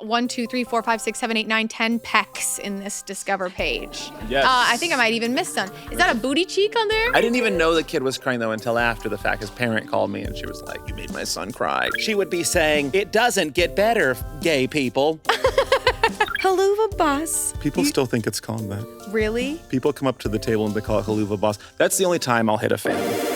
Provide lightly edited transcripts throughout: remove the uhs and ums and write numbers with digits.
1, 2, 3, 4, 5, 6, 7, 8, 9, 10 pecs in this Discover page. Yes. I think I might even miss some. Is that a booty cheek on there? I didn't even know the kid was crying, though, until after the fact. His parent called me, and she was like, you made my son cry. She would be saying, it doesn't get better, gay people. Haluva Boss. People still think it's called that. Really? People come up to the table and they call it Haluva Boss. That's the only time I'll hit a fan.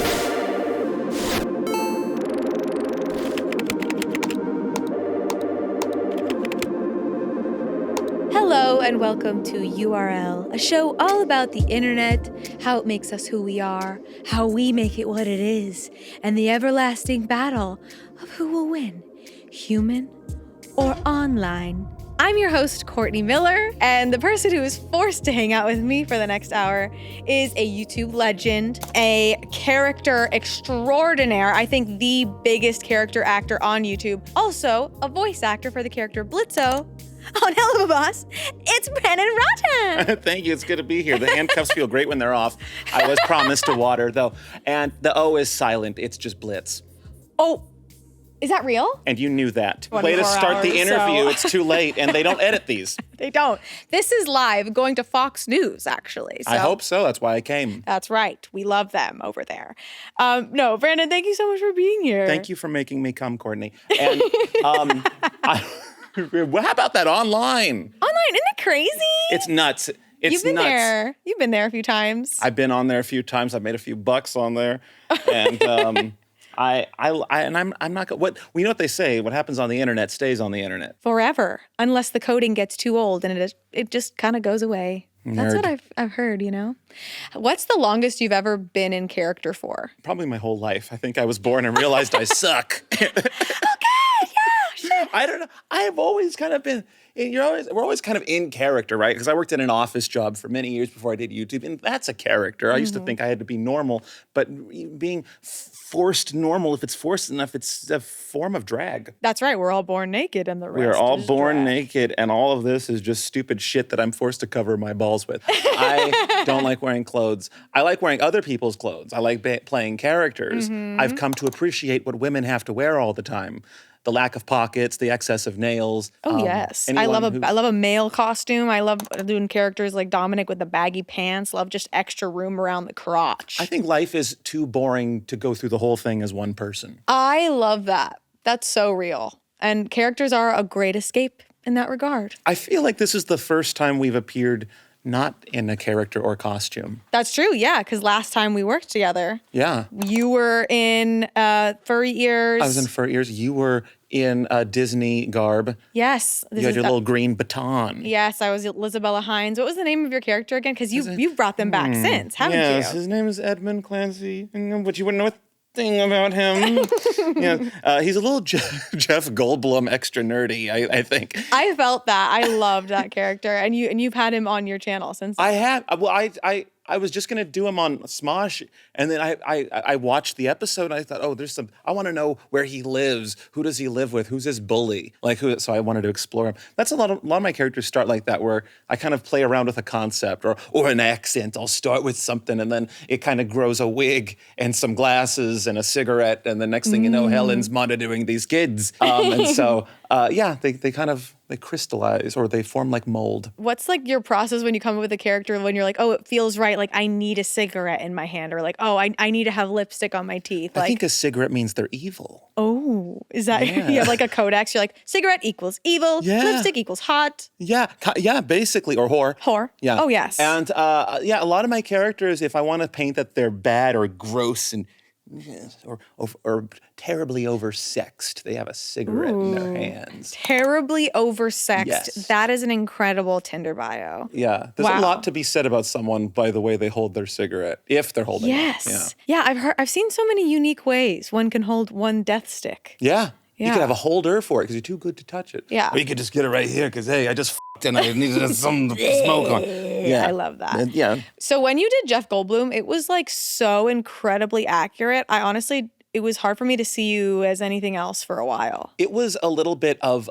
Hello and welcome to URL, a show all about the internet, how it makes us who we are, how we make it what it is, and the everlasting battle of who will win, human or online. I'm your host, Courtney Miller, and the person who is forced to hang out with me for the next hour is a YouTube legend, a character extraordinaire, I think the biggest character actor on YouTube, also a voice actor for the character Blitzo on Hell of a Boss. It's Brandon Rotten. Thank you. It's good to be here. The handcuffs feel great when they're off. I was promised a water, though. And the O is silent. It's just Blitz. Oh, is that real? And you knew that. 24 Way to start the hours, interview. so. It's too late, and they don't edit these. They don't. This is live, going to Fox News, actually. So. I hope so. That's why I came. That's right. We love them over there. No, Brandon, thank you so much for being here. Thank you for making me come, Courtney. And how about that online? Online, isn't it crazy? It's nuts. It's You've been nuts. there. You've been there a few times. I've been on there a few times. I've made a few bucks on there, and I'm not. What we know what they say. What happens on the internet stays on the internet Forever, unless the coding gets too old and it just kind of goes away. That's what I've heard, you know? What's the longest you've ever been in character for? Probably my whole life. I think I was born and realized I suck. I don't know. I've always kind of been. We're always kind of in character, right? Because I worked in an office job for many years before I did YouTube, and that's a character. I used to think I had to be normal, but being forced normal, if it's forced enough, it's a form of drag. That's right. We're all born naked, and the rest. We are all is born drag. naked, and all of this is just stupid shit that I'm forced to cover my balls with. I don't like wearing clothes. I like wearing other people's clothes. I like playing characters. I've come to appreciate what women have to wear all the time. The lack of pockets, the excess of nails. Oh yes, I love a male costume. I love doing characters like Dominic with the baggy pants. Love just extra room around the crotch. I think life is too boring to go through the whole thing as one person. I love that. That's so real. And characters are a great escape in that regard. I feel like this is the first time we've appeared not in a character or costume. That's true, yeah, because last time we worked together. Yeah. You were in furry ears. I was in furry ears. You were in Disney garb. Yes. You had your little green baton. Yes, I was Isabella Hines. What was the name of your character again? Because you've brought them back since, haven't you? Yes, his name is Edmund Clancy, but you wouldn't know a thing about him. Yeah, he's a little Jeff Goldblum extra nerdy, I think. I felt that. I loved that character, and you've had him on your channel since. I have. Well, I was just gonna do him on Smosh, and then I watched the episode, and I thought, oh, I want to know where he lives. Who does he live with? Who's his bully? So I wanted to explore him. That's a lot of my characters start like that, where I kind of play around with a concept or an accent. I'll start with something, and then it kind of grows a wig and some glasses and a cigarette, and the next thing you know, Helen's monitoring these kids, and so they crystallize or they form like mold. What's like your process when you come up with a character when you're like, oh, it feels right, like I need a cigarette in my hand, or like, oh, I need to have lipstick on my teeth. I think a cigarette means they're evil. Oh, is that, you have like a codex? You're like, cigarette equals evil, lipstick equals hot. Yeah, basically, or whore. Whore. Yeah. Oh, yes. And a lot of my characters, if I want to paint that they're bad or gross and or terribly oversexed, they have a cigarette in their hands. Terribly oversexed. Yes. That is an incredible Tinder bio. Yeah, there's a lot to be said about someone by the way they hold their cigarette, if they're holding it. Yeah, I've seen so many unique ways one can hold one death stick. Yeah. You could have a holder for it because you're too good to touch it. Yeah. Or you could just get it right here because, hey, I just f***ed and I needed some smoke on. Yeah. I love that. Yeah. So when you did Jeff Goldblum, it was like so incredibly accurate. It was hard for me to see you as anything else for a while. It was a little bit of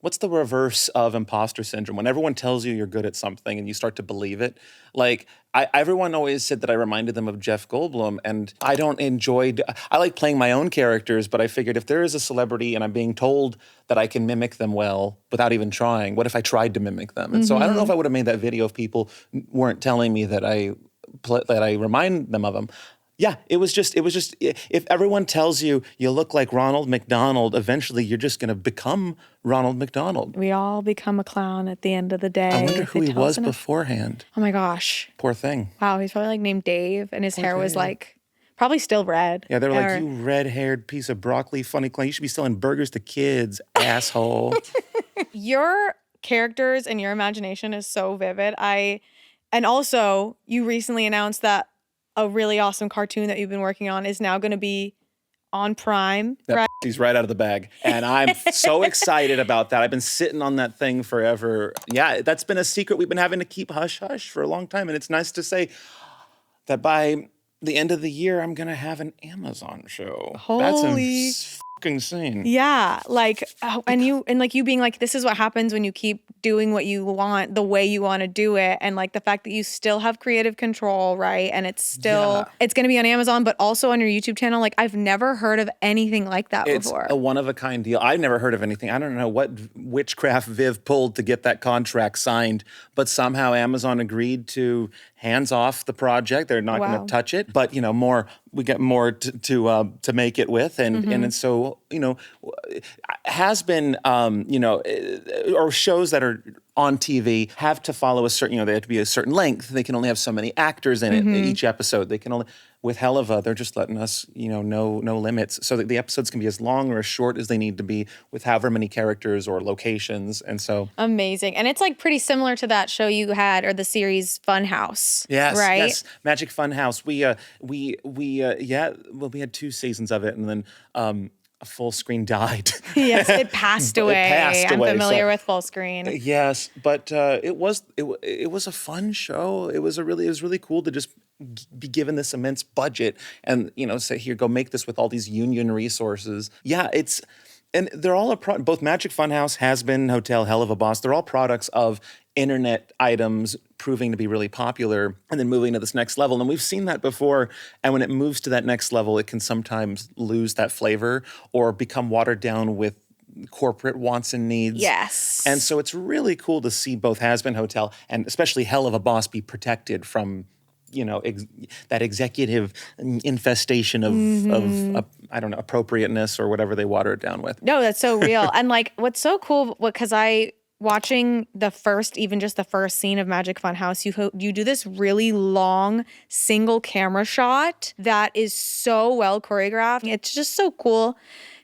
what's the reverse of imposter syndrome? When everyone tells you you're good at something and you start to believe it. Like everyone always said that I reminded them of Jeff Goldblum, and I don't enjoy. I like playing my own characters, but I figured if there is a celebrity and I'm being told that I can mimic them well without even trying, what if I tried to mimic them? And so I don't know if I would have made that video if people weren't telling me that I remind them of them. Yeah, it was just, if everyone tells you you look like Ronald McDonald, eventually you're just going to become Ronald McDonald. We all become a clown at the end of the day. I wonder who he was beforehand. Oh my gosh. Poor thing. Wow, he's probably like named Dave, and his hair was like, probably still red. Yeah, they were like, you red-haired piece of broccoli, funny clown. You should be selling burgers to kids, asshole. Your characters and your imagination is so vivid. And also, you recently announced that a really awesome cartoon that you've been working on is now going to be on Prime. Right? He's right out of the bag. And I'm so excited about that. I've been sitting on that thing forever. Yeah, that's been a secret we've been having to keep hush-hush for a long time. And it's nice to say that by the end of the year, I'm going to have an Amazon show. Holy... That's insane. Yeah, like, and you being like, this is what happens when you keep doing what you want the way you want to do it, and like the fact that you still have creative control, right? And it's still it's going to be on Amazon, but also on your YouTube channel. Like, I've never heard of anything like that before. It's a one-of-a-kind deal. I've never heard of anything. I don't know what witchcraft Viv pulled to get that contract signed, but somehow Amazon agreed to hands off the project. They're not going to touch it, but we get more to make it with, and so has been or shows that are on TV have to follow a certain, they have to be a certain length. They can only have so many actors in it each episode. They can only, with Helva, they're just letting us, no limits. So that the episodes can be as long or as short as they need to be with however many characters or locations. And so. Amazing. And it's like pretty similar to that show you had, or the series Funhouse. Yes. Right? Yes. Magic Funhouse. We had 2 seasons of it, and then, a full screen died. Yes, it passed away. I'm familiar with full screen. Yes, but it was a fun show. It was really cool to just be given this immense budget and say, here, go make this with all these union resources. Yeah, and they're all both Magic Funhouse, Has Been Hotel, Hell of a Boss. They're all products of internet items proving to be really popular and then moving to this next level. And we've seen that before. And when it moves to that next level, it can sometimes lose that flavor or become watered down with corporate wants and needs. Yes. And so it's really cool to see both Has Been Hotel and especially Hell of a Boss be protected from that executive infestation of I don't know, appropriateness or whatever they water it down with. No, that's so real. And like, what's so cool, because watching the first scene of Magic Funhouse, you do this really long single camera shot that is so well choreographed. It's just so cool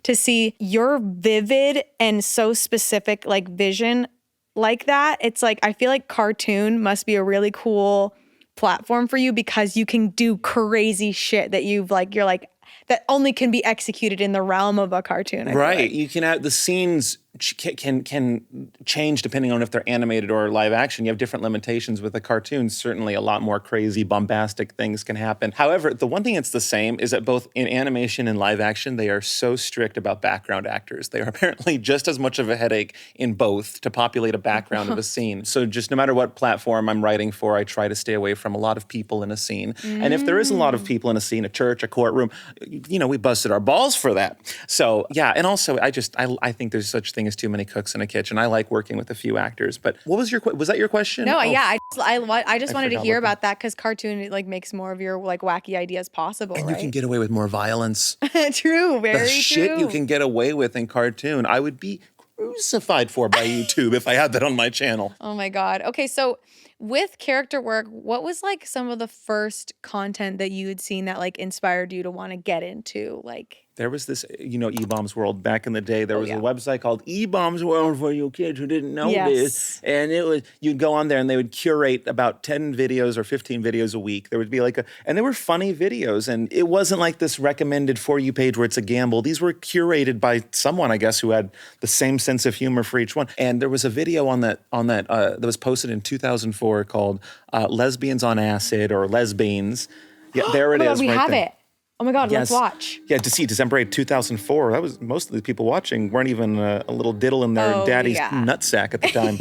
to see your vivid and so specific like vision like that. It's like, I feel like cartoon must be a really cool platform for you because you can do crazy shit that you're like that only can be executed in the realm of a cartoon. Right. You can add the scenes can change depending on if they're animated or live action. You have different limitations with a cartoon. Certainly a lot more crazy, bombastic things can happen. However, the one thing that's the same is that both in animation and live action, they are so strict about background actors. They are apparently just as much of a headache in both to populate a background of a scene. So just no matter what platform I'm writing for, I try to stay away from a lot of people in a scene. And if there is a lot of people in a scene, a church, a courtroom, we busted our balls for that. So yeah, and also I think there's such thing as too many cooks in a kitchen. I like working with a few actors. But what was was that your question? No, yeah, I just wanted to hear about that because cartoon makes more of your like wacky ideas possible. And right? You can get away with more violence. True, very true. The shit you can get away with in cartoon, I would be crucified for by YouTube if I had that on my channel. Oh my God. Okay, so with character work, what was like some of the first content that you had seen that like inspired you to want to get into? Like, there was this, E-Bombs World back in the day. There was a website called E-Bombs World for you kids who didn't know this. And it was, you'd go on there and they would curate about 10 videos or 15 videos a week. There would be and they were funny videos. And it wasn't like this recommended For You page where it's a gamble. These were curated by someone, I guess, who had the same sense of humor for each one. And there was a video on that was posted in 2004 called Lesbians on Acid or Lesbians. Yeah, there it is. We right have there. it. Oh my God, Yes. let's watch. Yeah, to see December 8, 2004. That was most of the people watching weren't even a little diddle in their daddy's nutsack at the time.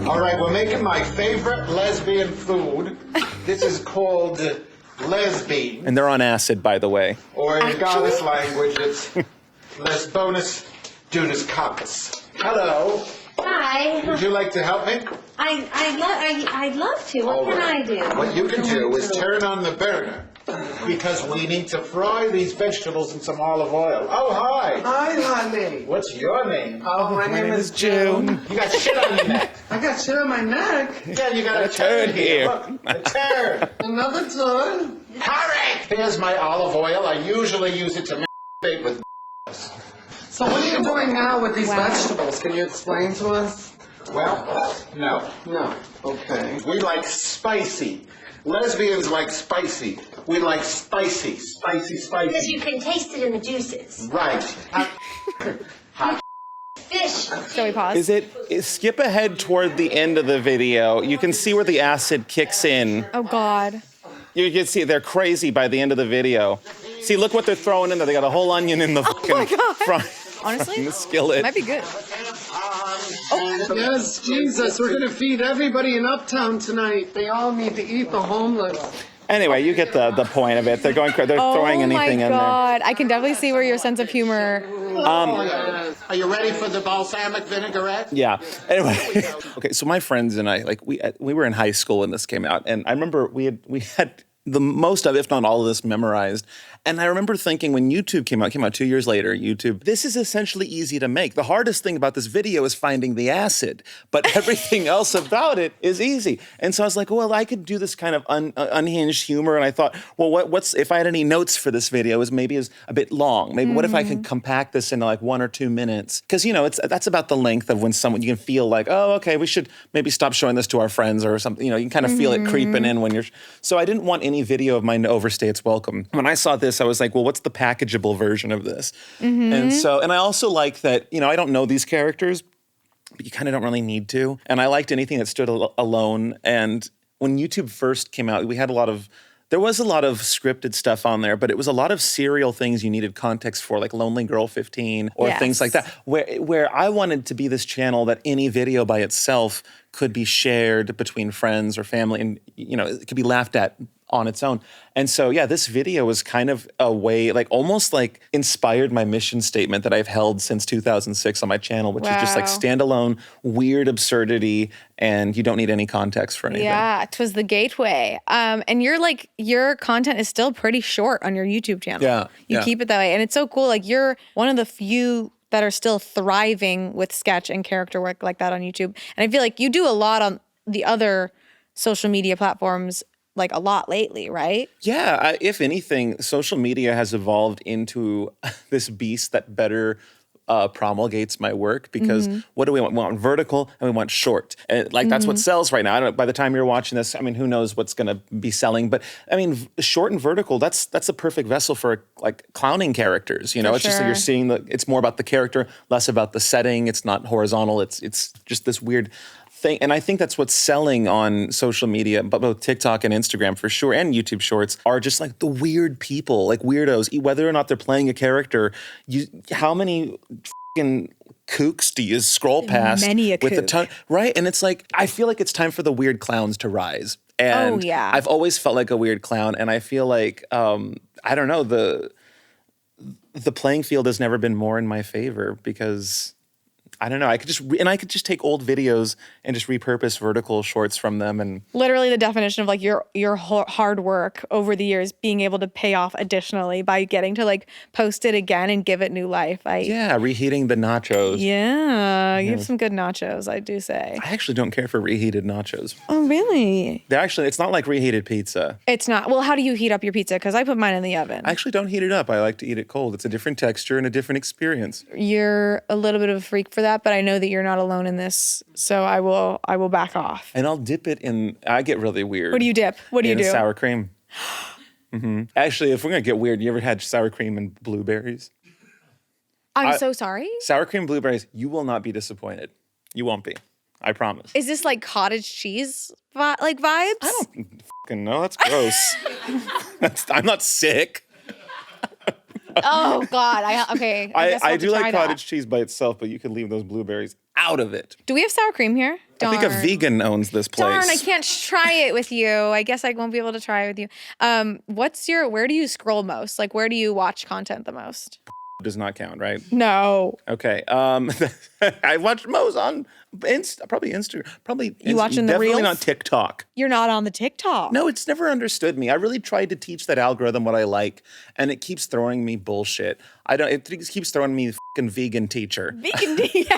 All right, we're making my favorite lesbian food. This is called lesbian. And they're on acid, by the way. Or in Gareth's language, it's lesbonus dunus carpus. Hello. Hi. Would you like to help me? I'd love to. What can I do? What you can do is turn on the burner. Because we need to fry these vegetables in some olive oil. Oh, hi. Hi, honey. What's your name? Oh, my name is June. You got shit on your neck. I got shit on my neck. Yeah, you got a turn here. Look, a turn. Another turn. Hurry! Here's my olive oil. I usually use it to marinate with. So what are you doing now with these vegetables? Can you explain to us? Well, no. No. Okay. We like spicy. Lesbians like spicy. We like spicy. Because you can taste it in the juices. Right. Hot. Fish. Shall we pause? Skip ahead toward the end of the video. You can see where the acid kicks in. Oh God. You can see they're crazy by the end of the video. See, look what they're throwing in there. They got a whole onion in the front. Honestly, in the skillet. might be good. Yes, Jesus, we're going to feed everybody in Uptown tonight. They all need to eat, the homeless. Anyway, you get the point of it. They're throwing anything in there. Oh my God. I can definitely see where your sense of humor. Are you ready for the balsamic vinaigrette? Yeah. Anyway, okay. So my friends and I, we were in high school when this came out, and I remember we had the most of, if not all of this, memorized. And I remember thinking when YouTube came out 2 years later, YouTube, this is essentially easy to make. The hardest thing about this video is finding the acid, but everything else about it is easy. And so I was like, well, I could do this kind of unhinged humor. And I thought, well, what's if I had any notes for this video is maybe is a bit long. Maybe what if I could compact this into like 1 or 2 minutes? Because, that's about the length of when you can feel like, oh, okay, we should maybe stop showing this to our friends or something. You can kind of feel it creeping in when you're. So I didn't want any video of mine to overstay its welcome. When I saw this, I was like, well, what's the packageable version of this? And I also like that, I don't know these characters, but you kind of don't really need to. And I liked anything that stood alone. And when YouTube first came out, there was a lot of scripted stuff on there, but it was a lot of serial things you needed context for, like Lonely Girl 15 or things like that, where I wanted to be this channel that any video by itself could be shared between friends or family, and it could be laughed at on its own. And so, yeah, this video was kind of a way, almost inspired my mission statement that I've held since 2006 on my channel, which is just standalone, weird absurdity, and you don't need any context for anything. Yeah, 'twas the gateway. And your content is still pretty short on your YouTube channel. Yeah. You keep it that way. And it's so cool. You're one of the few that are still thriving with sketch and character work like that on YouTube. And I feel like you do a lot on the other social media platforms, a lot lately, right? Yeah, if anything, social media has evolved into this beast that better promulgates my work, because what do we want? We want vertical and we want short. And that's what sells right now. I don't know, by the time you're watching this, who knows what's going to be selling, but short and vertical, that's a perfect vessel for clowning characters, it's just you're seeing it's more about the character, less about the setting. It's not horizontal. It's just this weird thing. And I think that's what's selling on social media, but both TikTok and Instagram for sure, and YouTube Shorts, are just the weird people, weirdos, whether or not they're playing a character. How many fucking kooks do you scroll past? Many a with a kook. ton, right? And it's I feel like it's time for the weird clowns to rise. And I've always felt like a weird clown, and I feel like I don't know, the playing field has never been more in my favor, because I don't know. I could just take old videos and just repurpose vertical shorts from them, and literally the definition of your hard work over the years being able to pay off additionally by getting to post it again and give it new life. Reheating the nachos. Yeah, you have some good nachos, I do say. I actually don't care for reheated nachos. Oh, really? It's not like reheated pizza. It's not. Well, how do you heat up your pizza? Because I put mine in the oven. I actually don't heat it up. I like to eat it cold. It's a different texture and a different experience. You're a little bit of a freak for that, but I know that you're not alone in this, so I will back off. And I'll dip it in. I get really weird. What do you dip? What do you do? Sour cream. Actually, if we're gonna get weird, you ever had sour cream and blueberries? I'm so sorry. Sour cream blueberries. You will not be disappointed. You won't be. I promise. Is this cottage cheese vibes? I don't fucking know. That's gross. I'm not sick. Oh God. Okay. I guess we'll I have to do like try that. cottage cheese by itself, but you can leave those blueberries out of it. Do we have sour cream here? I think a vegan owns this place. Darn, I can't try it with you. I guess I won't be able to try it with you. Where do you scroll most? Like, where do you watch content the most? Does not count, right? No. Okay. I watch Mo's on probably Instagram. You watching the definitely reels? not TikTok. You're not on the TikTok. No, it's never understood me. I really tried to teach that algorithm what I like, and it keeps throwing me bullshit. It keeps throwing me fucking vegan teacher. Vegan. Yeah.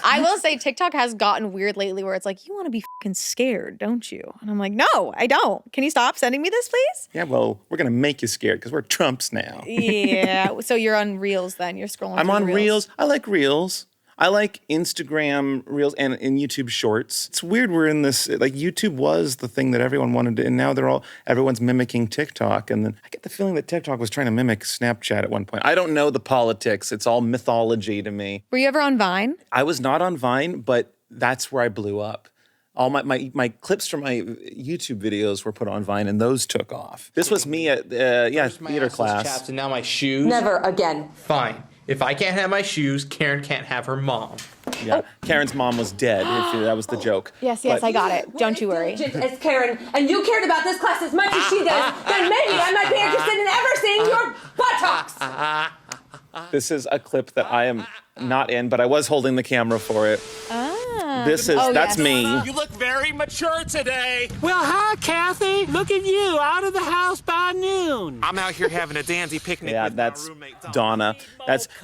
I will say TikTok has gotten weird lately where it's like, you want to be fucking scared, don't you? And I'm like, no, I don't. Can you stop sending me this, please? Yeah, well, we're going to make you scared because we're Trumps now. Yeah. So you're on Reels then. You're scrolling I'm through on the Reels. I like Reels. I like Instagram Reels and YouTube Shorts. It's weird we're in this, like YouTube was the thing that everyone wanted to, and now everyone's mimicking TikTok. And then I get the feeling that TikTok was trying to mimic Snapchat at one point. I don't know the politics. It's all mythology to me. Were you ever on Vine? I was not on Vine, but that's where I blew up. All my clips from my YouTube videos were put on Vine, and those took off. This was me at theater class. Chaps, and now my shoes. Never again. Fine. If I can't have my shoes, Karen can't have her mom. Yeah, Karen's mom was dead. That was the joke. Yes, But- I got it. Don't you worry. As Karen, and you cared about this class as much as she does, then maybe I might be interested in ever seeing your buttocks. This is a clip that I am not in, but I was holding the camera for it. That's yes. me. You look very mature today. Well, hi, Kathy. Look at you, out of the house by noon. I'm out here having a dandy picnic Yeah, with that's my roommate Donna.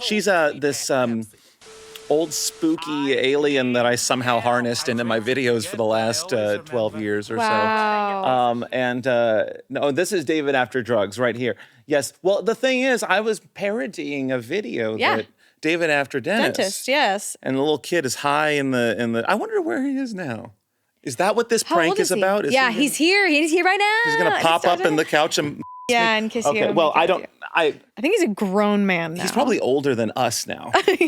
She's this old spooky alien that I somehow harnessed into my videos for the last 12 years or Wow. so. No, this is David After Drugs right here. Yes. Well, the thing is, I was parodying a video that David After Dentist, yes. And the little kid is high in the. I wonder where he is now. Is that what this How prank old is he? about? Yeah, he's here. He's here right now. He's gonna pop up in the couch and. Yeah, and kiss you. Okay. Well, I don't. I think he's a grown man now. He's probably older than us now. This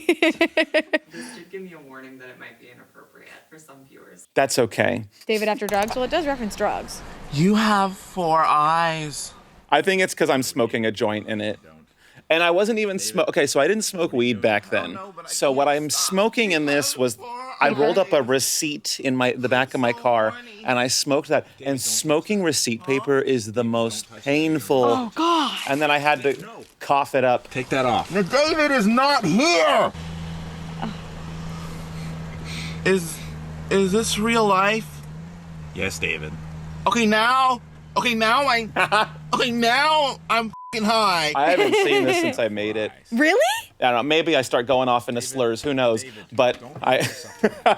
should give me a warning that it might be inappropriate for some viewers. That's okay. David After Drugs. Well, it does reference drugs. You have 4 eyes. I think it's because I'm smoking a joint in it. And I wasn't even okay, so I didn't smoke weed back then. So what I'm smoking in this was I rolled up a receipt in the back of my car and I smoked that. And smoking receipt paper is the most painful. Oh God. And then I had to cough it up. Take that off. Now, David is not here. Is this real life? Yes, David. Okay, now I'm f***ing high. I haven't seen this since I made it. Really? I don't know, maybe I start going off into slurs, who knows. But I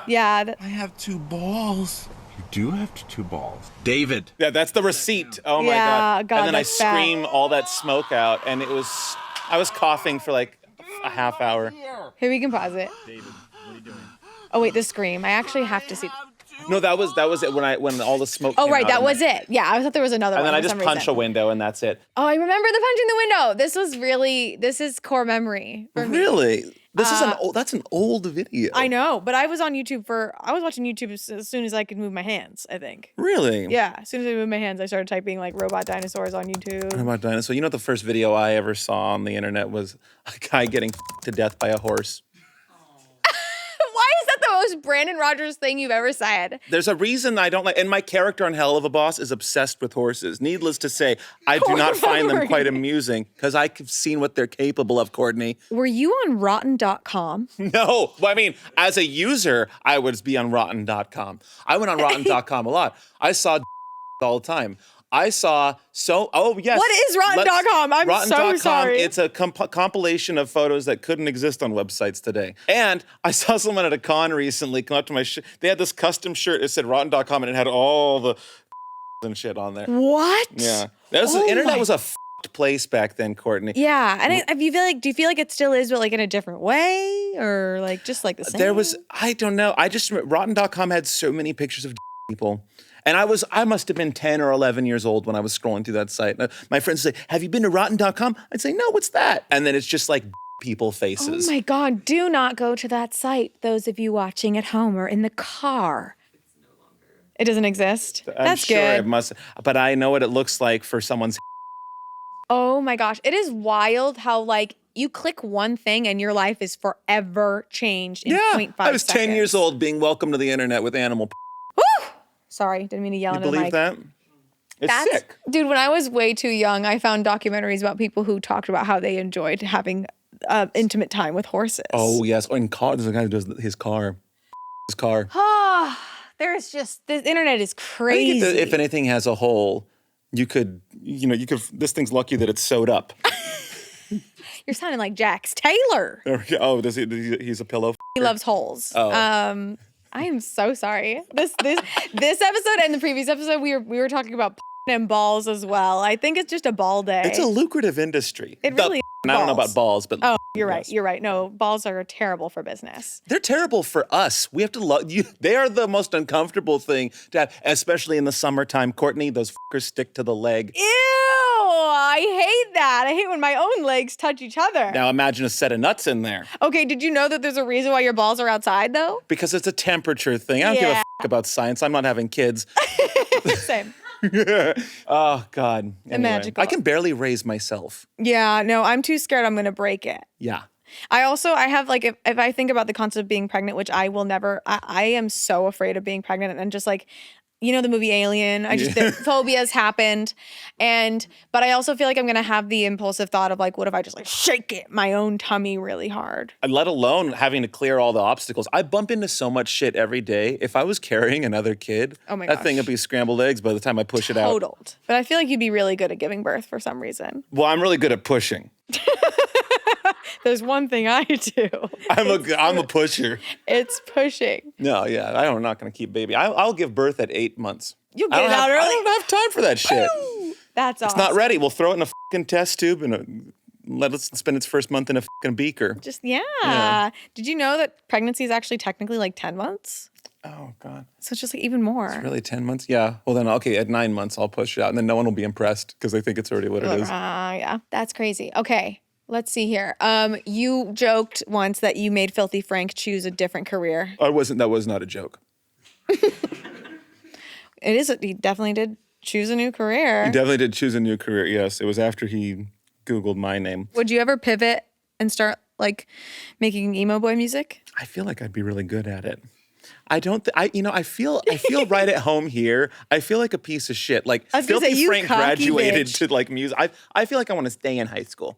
Yeah. I have 2 balls. You do have 2 balls. David. Yeah, that's the receipt. Oh my Yeah, God, And then I that's bad. scream all that smoke out and I was coughing for like a half hour. Here, we can pause it. David, what are you doing? Oh wait, the scream. I actually have to see. No, that was it when all the smoke Oh came right, out that of was my- it. Yeah, I thought there was another And one. then I for just some punch reason. a window and that's it. Oh, I remember the punching the window. This is core memory for me. Really? That's an old video. I know, but I was on YouTube I was watching YouTube as soon as I could move my hands, I think. Really? Yeah, as soon as I moved my hands, I started typing like robot dinosaurs on YouTube. What about dinosaur? You know, the first video I ever saw on the internet was a guy getting to death by a horse. Why is that the most Brandon Rogers thing you've ever said? There's a reason I don't like, and my character on Hell of a Boss is obsessed with horses. Needless to say, I do not find them quite amusing because I've seen what they're capable of, Courtney. Were you on Rotten.com? No, well, I mean, as a user, I would be on Rotten.com. I went on Rotten.com a lot. I saw all the time. Yes. What is Rotten.com? I'm so Rotten.com, sorry. It's a compilation of photos that couldn't exist on websites today. And I saw someone at a con recently come up to my they had this custom shirt. It said Rotten.com and it had all the and shit on there. What? Yeah. The internet was a place back then, Courtney. Yeah, and do you feel like it still is, but like in a different way, or like just like the same? I don't know. I just Rotten.com had so many pictures of people. And I must have been 10 or 11 years old when I was scrolling through that site. My friends say, have you been to Rotten.com? I'd say, no, what's that? And then it's just like people faces. Oh my God, do not go to that site, those of you watching at home or in the car. It doesn't exist? I'm That's sure good. it must, but I know what it looks like for someone's Oh my gosh. It is wild how like you click one thing and your life is forever changed in 0.5 I was 10 years seconds. old being welcomed to the internet with animal. Woo! Sorry, didn't mean to yell You into the believe mic. that? It's sick. Dude, when I was way too young, I found documentaries about people who talked about how they enjoyed having intimate time with horses. Oh, yes. Oh, in car, there's a guy who does his car. His car. Ah, there's just, the internet is I crazy. think if anything has a hole, you could, this thing's lucky that it's sewed up. You're sounding like Jax Taylor. Oh, he's a pillow? He loves holes. Oh. I am so sorry. This episode and the previous episode, we were talking about and balls as well. I think it's just a ball day. It's a lucrative industry. It really is. And I don't know about balls, but oh, you're right. You're right. No, balls are terrible for business. they're terrible for us. We have to love you. They are the most uncomfortable thing to have, especially in the summertime. Courtney, those fuckers stick to the leg. Ew! I hate that. I hate when my own legs touch each other. Now imagine a set of nuts in there. Okay, did you know that there's a reason why your balls are outside though? Because it's a temperature thing. I don't give a about science. I'm not having kids. Same. Oh, God. Anyway, magical. I can barely raise myself. Yeah, no, I'm too scared I'm going to break it. Yeah. I have like, if I think about the concept of being pregnant, which I will never, I am so afraid of being pregnant and just like, you know, the movie Alien, the phobias happened. But I also feel like I'm going to have the impulsive thought of like, what if I just like shake my own tummy really hard? Let alone having to clear all the obstacles. I bump into so much shit every day. If I was carrying another kid, oh my that thing would be scrambled eggs by the time I push it out. Totaled. But I feel like you'd be really good at giving birth for some reason. Well, I'm really good at pushing. There's one thing I do. I'm a pusher. It's pushing. No, yeah, I'm not going to keep baby. I'll give birth at 8 months. You'll get it out early. I don't have time for that shit. That's awesome. It's not ready. We'll throw it in a fucking test tube and let it spend its first month in a fucking beaker. Yeah. Did you know that pregnancy is actually technically like 10 months? Oh, God. So it's just like even more. It's really 10 months? Yeah. Well, then, okay, at 9 months, I'll push it out. And then no one will be impressed because they think it's already what it is. Yeah. That's crazy. Okay. Let's see here. You joked once that you made Filthy Frank choose a different career. That was not a joke. He definitely did choose a new career. He definitely did choose a new career, yes. It was after he Googled my name. Would you ever pivot and start like making emo boy music? I feel like I'd be really good at it. I feel right at home here. I feel like a piece of shit. Like Filthy Frank graduated to like music. I feel like I want to stay in high school.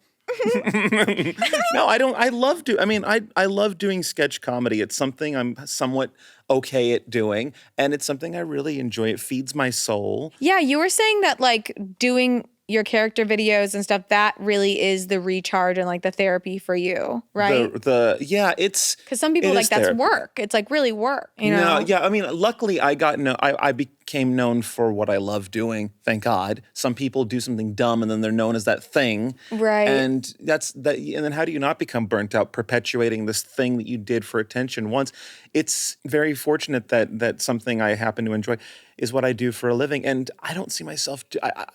No, I don't. I love doing sketch comedy. It's something I'm somewhat okay at doing, and it's something I really enjoy. It feeds my soul. Yeah, you were saying that like doing your character videos and stuff, that really is the recharge and like the therapy for you, right? It's because some people like that's therapy. Work. It's like really work, you know? No, yeah. I mean, luckily I became known for what I love doing. Thank God. Some people do something dumb and then they're known as that thing, right? And that's that. And then how do you not become burnt out perpetuating this thing that you did for attention once? It's very fortunate that something I happen to enjoy is what I do for a living. And I don't see myself,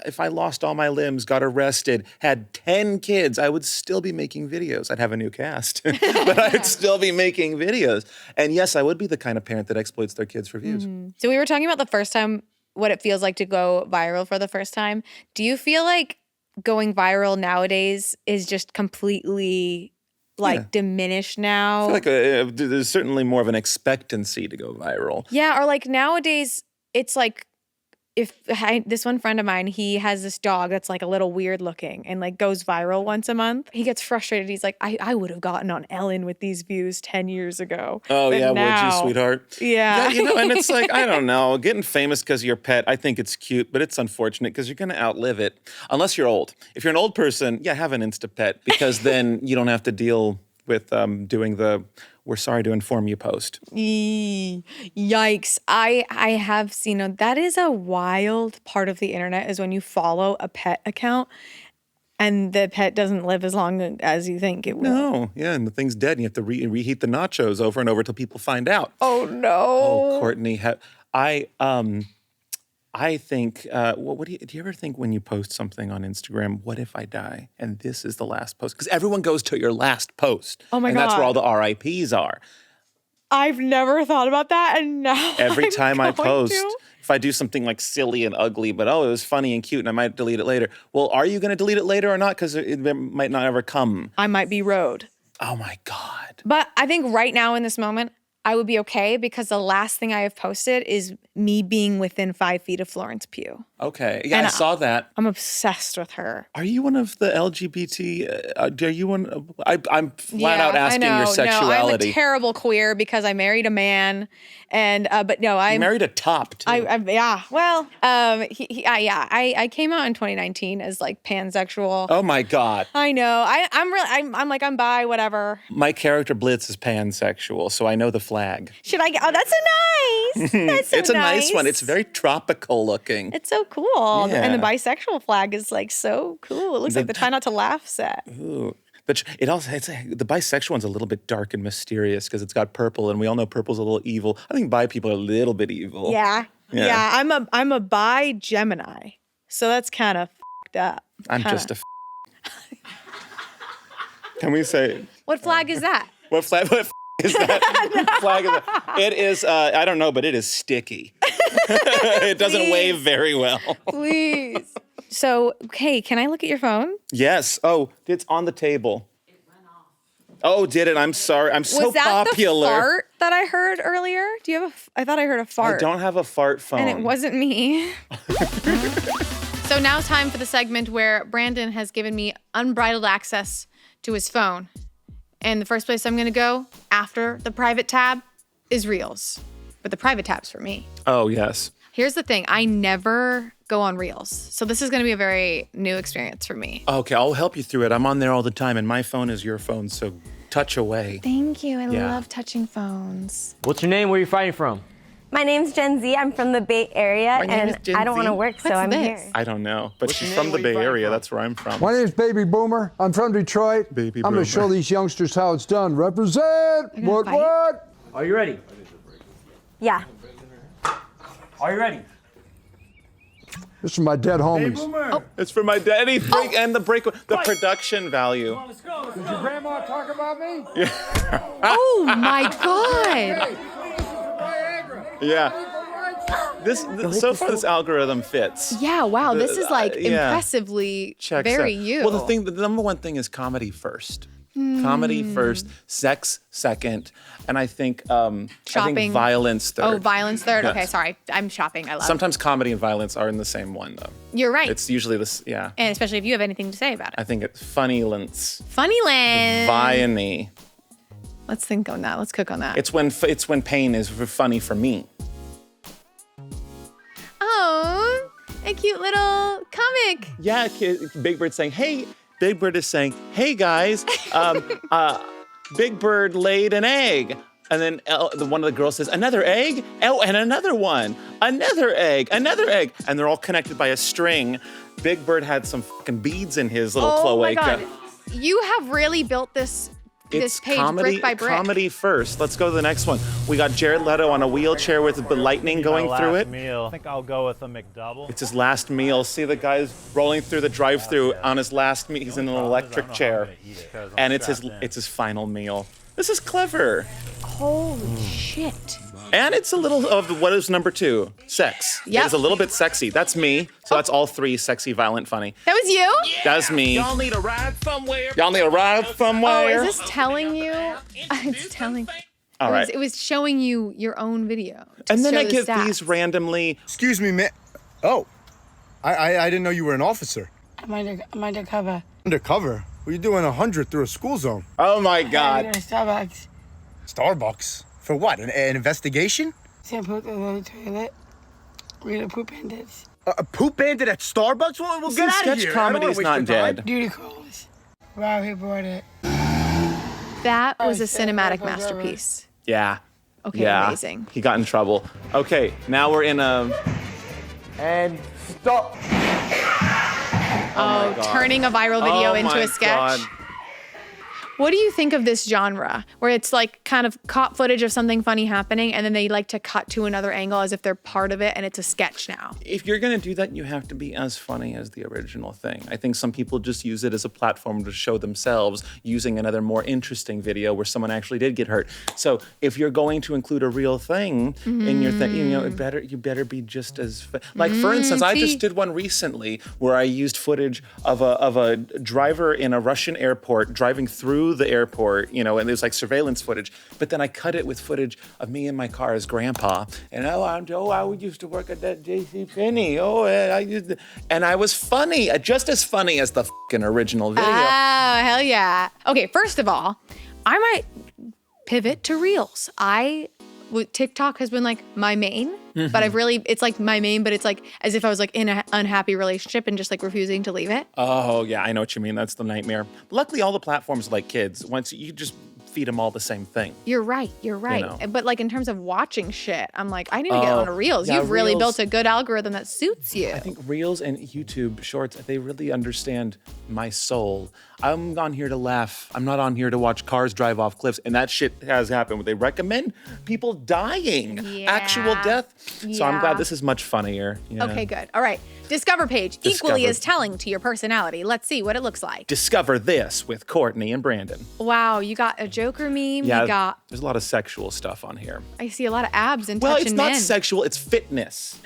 if I lost all my limbs, got arrested, had 10 kids, I would still be making videos. I'd have a new cast, but I'd still be making videos. And yes, I would be the kind of parent that exploits their kids for views. Mm-hmm. So we were talking about the first time, what it feels like to go viral for the first time. Do you feel like going viral nowadays is just completely diminished now? I feel like there's certainly more of an expectancy to go viral. Yeah, or like nowadays, it's like this one friend of mine, he has this dog that's like a little weird looking and like goes viral once a month. He gets frustrated. He's like, I would have gotten on Ellen with these views 10 years ago. Oh, but yeah, now, would you, sweetheart? Yeah. And it's like, I don't know, getting famous because of your pet, I think it's cute, but it's unfortunate because you're going to outlive it. Unless you're old. If you're an old person, have an Insta pet because then you don't have to deal with doing the "we're sorry to inform you" post. Yikes. I have seen that is a wild part of the internet is when you follow a pet account and the pet doesn't live as long as you think it will. No, yeah, and the thing's dead and you have to reheat the nachos over and over till people find out. Oh no. Oh, Courtney, I think, what do you ever think when you post something on Instagram, what if I die? And this is the last post. Because everyone goes to your last post. Oh my God. And that's where all the RIPs are. I've never thought about that. And now Every time I post, if I do something like silly and ugly, but it was funny and cute and I might delete it later. Well, are you going to delete it later or not? Because it might not ever come. I might be road. Oh my God. But I think right now in this moment, I would be okay because the last thing I have posted is me being within 5 feet of Florence Pugh. Okay. Yeah, And I saw that. I'm obsessed with her. Are you one of the LGBT? Are you one? I'm flat out asking your sexuality. No, I'm a terrible queer because I married a man, and but no, I'm married a top too. Yeah. Well, I came out in 2019 as like pansexual. Oh my God. I know. I'm bi, whatever. My character Blitz is pansexual, so I know the flag. Should I? Oh, that's so nice. That's so It's a nice one. It's very tropical looking. It's so cool. Yeah. And the bisexual flag is like so cool. It looks like the try not to laugh set. Ooh. But the bisexual one's a little bit dark and mysterious because it's got purple, and we all know purple's a little evil. I think bi people are a little bit evil. Yeah. I'm a bi Gemini, so that's kind of fucked up. I'm just a. Can we say? What flag is that? What flag? What is that? Flag is that? It is. I don't know, but it is sticky. It doesn't wave very well. Please. So, hey, can I look at your phone? Yes. Oh, it's on the table. It went off. Oh, did it? I'm sorry. I'm so popular. Was that the fart that I heard earlier? Do you have I thought I heard a fart. I don't have a fart phone. And it wasn't me. So now it's time for the segment where Brandon has given me unbridled access to his phone. And the first place I'm going to go after the private tab is Reels. But the private tab's for me. Oh, yes. Here's the thing. I never go on Reels. So this is going to be a very new experience for me. Okay, I'll help you through it. I'm on there all the time, and my phone is your phone, so touch away. Thank you. I love touching phones. What's your name? Where are you fighting from? My name's Gen Z. I'm from the Bay Area, and I don't want to work, so I'm here. I don't know, but she's from the Bay Area. That's where I'm from. My name's Baby Boomer. I'm from Detroit. Baby I'm Boomer. going to show these youngsters how it's done. Represent! What? Are you ready? Yeah. Are you ready? This is for my dead homies. Oh. It's for my daddy and the production value. Did your grandma talk about me? Yeah. Oh my God. Yeah. So far this algorithm fits. Yeah, wow, this is like impressively Checks very out. you. Well, the number one thing is comedy first. Comedy first, sex second, and I think Shopping. I think violence third. Oh, violence third. Yes. Okay, sorry. I'm shopping. I love. Sometimes comedy and violence are in the same one, though. You're right. It's usually this, yeah. And especially if you have anything to say about it. I think it's funny-lance. Funny-lance. Viony. Let's think on that. Let's cook on that. It's when pain is funny for me. Oh, a cute little comic. Yeah, Big Bird saying, hey. Big Bird is saying, hey guys, Big Bird laid an egg. And then one of the girls says, another egg? Oh, and another one. Another egg, another egg. And they're all connected by a string. Big Bird had some fucking beads in his little cloaca. Oh my God. You have really built this page brick by brick. Comedy first. Let's go to the next one. We got Jared Leto on a wheelchair with the lightning going through it. Meal. I think I'll go with a McDouble. It's his last meal. See the guy's rolling through the drive-thru on his last meal. He's in an electric chair, and it's his final meal. This is clever. Holy shit. And it's a little of what is number 2? Sex. Yep. It is a little bit sexy. That's me. So that's all 3: sexy, violent, funny. That was you? Yeah. That's me. Y'all need a ride somewhere. Y'all need a ride somewhere. Oh, is this telling you? It's telling. All right. It was showing you your own video. And then I get stats. these randomly. Excuse me, man. Oh, I didn't know you were an officer. I'm undercover. Undercover? What are you doing 100 through a school zone? Oh my God. I'm going to Starbucks. Starbucks? For what? An investigation? See, I pooped in the toilet. We're gonna poop bandits. A poop bandit at Starbucks? Well, get out of here. Sketch comedy is not dead. Duty calls. Wow, he brought it. That was a cinematic masterpiece. Yeah. Okay, yeah. amazing. He got in trouble. Okay, now we're in a... And stop. Oh, turning a viral video into a sketch. God. What do you think of this genre where it's like kind of caught footage of something funny happening and then they like to cut to another angle as if they're part of it and it's a sketch now? If you're going to do that, you have to be as funny as the original thing. I think some people just use it as a platform to show themselves using another more interesting video where someone actually did get hurt. So if you're going to include a real thing in your thing, you better be just as like for instance, I just did one recently where I used footage of a driver in a Russian airport driving through the airport, and there's like surveillance footage. But then I cut it with footage of me in my car as grandpa, and I used to work at that JCPenney. And I was funny, just as funny as the fucking original video. Oh, hell yeah. Okay, first of all, I might pivot to Reels. TikTok has been like my main, but it's like my main, but it's like as if I was like in an unhappy relationship and just like refusing to leave it. Oh yeah, I know what you mean. That's the nightmare. Luckily, all the platforms are like kids. Once you just feed them all the same thing. You're right. But like in terms of watching shit, I'm like, I need to get on Reels. You've really built a good algorithm that suits you. I think Reels and YouTube Shorts, they really understand my soul. I'm on here to laugh. I'm not on here to watch cars drive off cliffs. And that shit has happened. They recommend people dying, actual death. So I'm glad this is much funnier. Yeah. Okay, good. All right. Discover page, equally as telling to your personality. Let's see what it looks like. Discover this with Courtney and Brandon. Wow, you got a Joker meme. Yeah, there's a lot of sexual stuff on here. I see a lot of abs and touching men. Well, it's not sexual, it's fitness.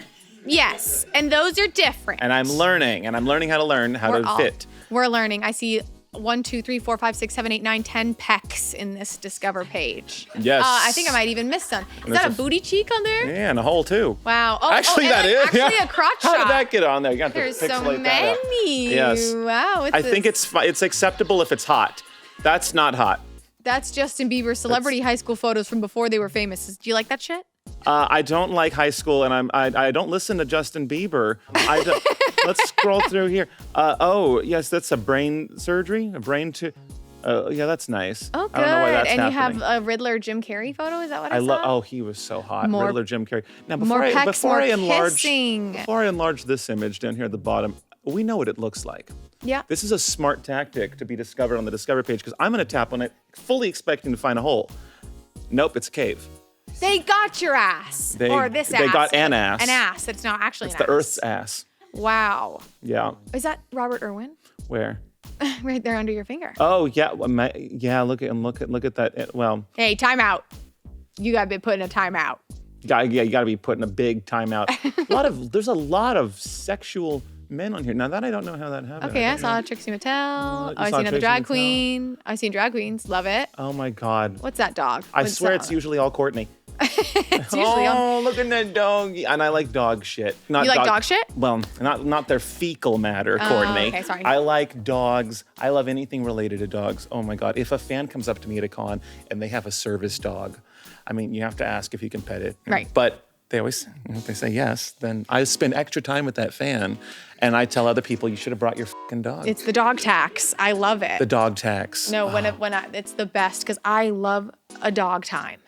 Yes, and those are different. And I'm learning how to learn how to fit. We're learning. I see 1, 2, 3, 4, 5, 6, 7, 8, 9, 10 pecs in this Discover page. Yes. I think I might even miss some. Is that a booty cheek on there? Yeah, and a hole too. Wow. Actually, that is. Actually, a crotch shot. How did that get on there? You got to There's pixelate so many. Yes. Wow. I think it's acceptable if it's hot. That's not hot. That's Justin Bieber's celebrity high school photos from before they were famous. Do you like that shit? I don't like high school, and I don't listen to Justin Bieber. Let's scroll through here. Oh, yes, that's a brain surgery, yeah, that's nice. Oh, good. I don't know why that's and happening. You have a Riddler Jim Carrey photo. Is that what I saw? Oh, he was so hot. More, Riddler Jim Carrey. Now, before I enlarge this image down here at the bottom, we know what it looks like. Yeah. This is a smart tactic to be discovered on the Discover page because I'm going to tap on it, fully expecting to find a hole. Nope, it's a cave. They got your ass. They got an ass. An ass. It's not actually it's an ass. It's the Earth's ass. Wow. Yeah. Is that Robert Irwin? Where? Right there under your finger. Oh yeah, Look at that. Well. Hey, time out. You gotta be putting a timeout. You gotta be putting a big timeout. There's a lot of sexual men on here. Now that I don't know how that happened. Okay, I saw Trixie Mattel. I see another drag queen. I've seen drag queens. Love it. Oh my God. What's that dog? I swear it's usually all Courtney. It's usually look at that dog. And I like dog shit. You like dog shit? Well, not their fecal matter, Courtney. Okay, sorry. I like dogs. I love anything related to dogs. Oh my God. If a fan comes up to me at a con and they have a service dog, I mean, you have to ask if you can pet it. Right. But if they say yes, then I spend extra time with that fan and I tell other people you should have brought your fucking dog. It's the dog tax. I love it. The dog tax. No, it's the best because I love a dog time.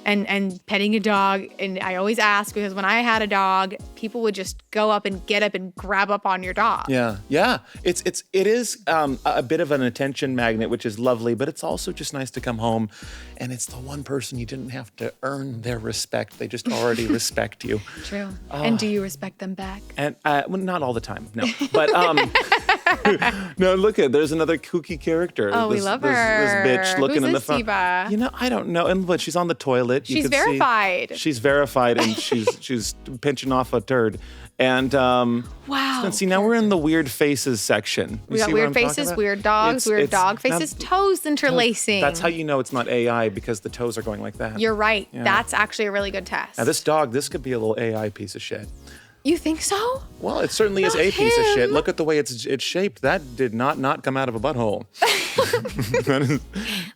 And petting a dog, and I always ask because when I had a dog, people would just go up and get up and grab up on your dog. Yeah. It is a bit of an attention magnet, which is lovely, but it's also just nice to come home, and it's the one person you didn't have to earn their respect; they just already respect you. True. And do you respect them back? And well, not all the time, no. But no, there's another kooky character. Oh, we love her. This bitch looking in the phone. Diva? I don't know. And but she's on the toilet. She's verified. She's verified, and she's pinching off a turd. And wow. See, now we're in the weird faces section. We got weird faces, weird dogs, weird dog faces, toes interlacing. That's how you know it's not AI because the toes are going like that. You're right. Yeah. That's actually a really good test. Now this could be a little AI piece of shit. You think so? Well, it certainly is a piece of shit. Look at the way it's shaped. That did not come out of a butthole.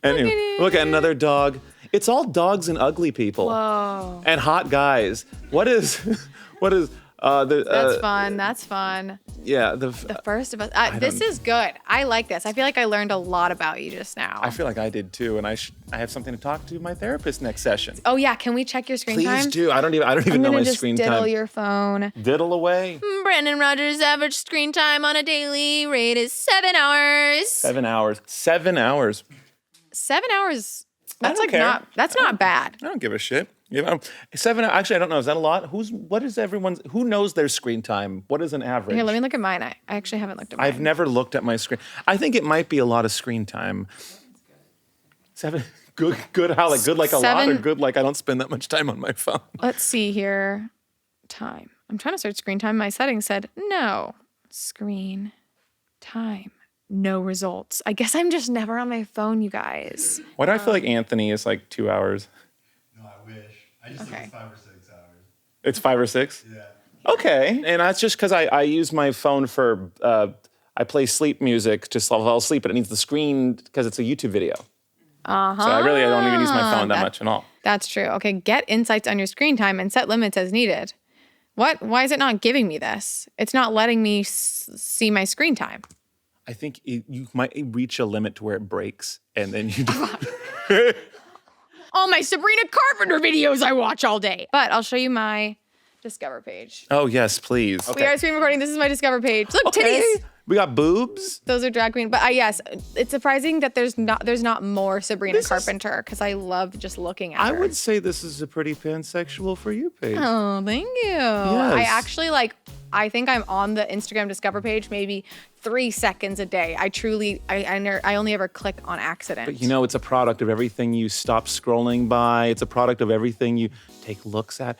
Anyway, look at another dog. It's all dogs and ugly people. Whoa. And hot guys. That's fun. That's fun. Yeah. The first of us. This is good. I like this. I feel like I learned a lot about you just now. I feel like I did too, and I have something to talk to my therapist next session. Oh yeah, can we check your screen time? Please do. I don't even know my screen time. Diddle your phone. Diddle away. Brandon Rogers' average screen time on a daily rate is 7 hours. 7 hours. 7 hours. 7 hours. I That's don't like care. that's not bad. I don't give a shit. 7. Actually, I don't know. Is that a lot? What is everyone's? Who knows their screen time? What is an average? Here, let me look at mine. I actually haven't looked at mine. I've never looked at my screen. I think it might be a lot of screen time. 7. Good. How like good like a lot or good like I don't spend that much time on my phone. Let's see here. Time. I'm trying to search screen time. My settings said no screen time. No results. I guess I'm just never on my phone, you guys. Why do I feel like Anthony is like 2 hours? No, I wish. I just think it's 5 or 6 hours. It's 5 or 6? Yeah. Okay. And that's just because I use my phone for, I play sleep music to fall asleep, but it needs the screen because it's a YouTube video. Uh-huh. So I don't even use my phone that much at all. That's true. Okay, get insights on your screen time and set limits as needed. What? Why is it not giving me this? It's not letting me see my screen time. I think you might reach a limit to where it breaks, and then you. All my Sabrina Carpenter videos I watch all day. But I'll show you my Discover page. Oh yes, please. We are screen recording. This is my Discover page. Look, titties. We got boobs. Those are drag queen. But yes, it's surprising that there's not more Sabrina Carpenter because I love just looking at her. I would say this is a pretty pansexual for you page. Oh, thank you. Yes. I actually I think I'm on the Instagram Discover page maybe 3 seconds a day. I only ever click on accident. But it's a product of everything you stop scrolling by. It's a product of everything you take looks at.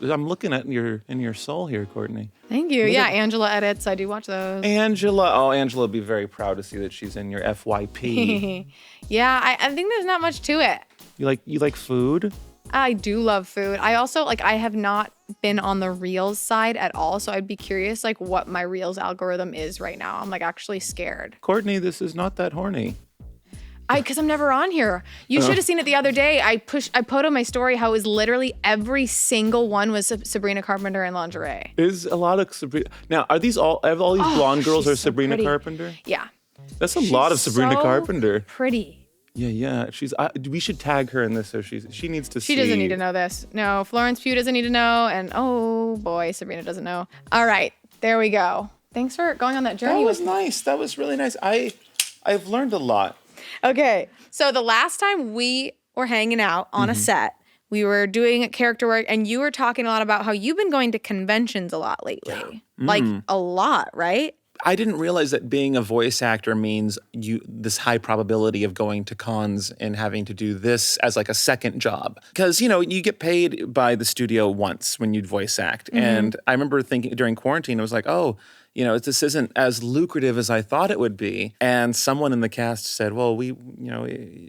I'm looking at in your soul here, Courtney. Thank you. Yeah, Angela edits. I do watch those. Angela would be very proud to see that she's in your FYP. Yeah, I think there's not much to it. You like food? I do love food. I also I have not been on the Reels side at all, so I'd be curious what my Reels algorithm is right now. I'm actually scared. Courtney, this is not that horny. Because I'm never on here. You should have seen it the other day. I put on my story how it was literally every single one was Sabrina Carpenter in lingerie. Is a lot of Sabrina. Now, are these all these blonde girls are Sabrina pretty. Carpenter? Yeah. That's a lot of Sabrina Carpenter. Pretty. Yeah. We should tag her in this so she needs to see. She doesn't need to know this. No, Florence Pugh doesn't need to know. And oh boy, Sabrina doesn't know. All right, there we go. Thanks for going on that journey. That was nice. That was really nice. I've learned a lot. Okay, so the last time we were hanging out on a set, we were doing character work, and you were talking a lot about how you've been going to conventions a lot lately. Yeah. A lot, right? I didn't realize that being a voice actor means this high probability of going to cons and having to do this as a second job. Because, you get paid by the studio once when you voice act. Mm-hmm. And I remember thinking during quarantine, I was like, this isn't as lucrative as I thought it would be. And someone in the cast said, well,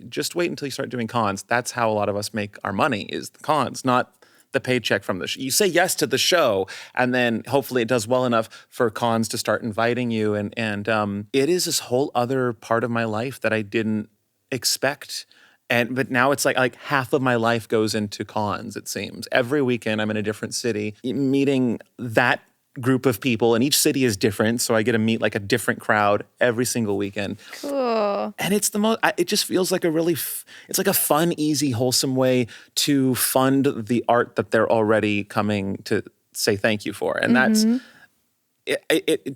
just wait until you start doing cons. That's how a lot of us make our money is the cons, not the paycheck from the show. You say yes to the show, and then hopefully it does well enough for cons to start inviting you. And it is this whole other part of my life that I didn't expect. But now it's like half of my life goes into cons, it seems. Every weekend I'm in a different city, meeting that group of people, and each city is different, so I get to meet a different crowd every single weekend. Cool. And it's the most, it just feels like it's like a fun, easy, wholesome way to fund the art that they're already coming to say thank you for. And that's,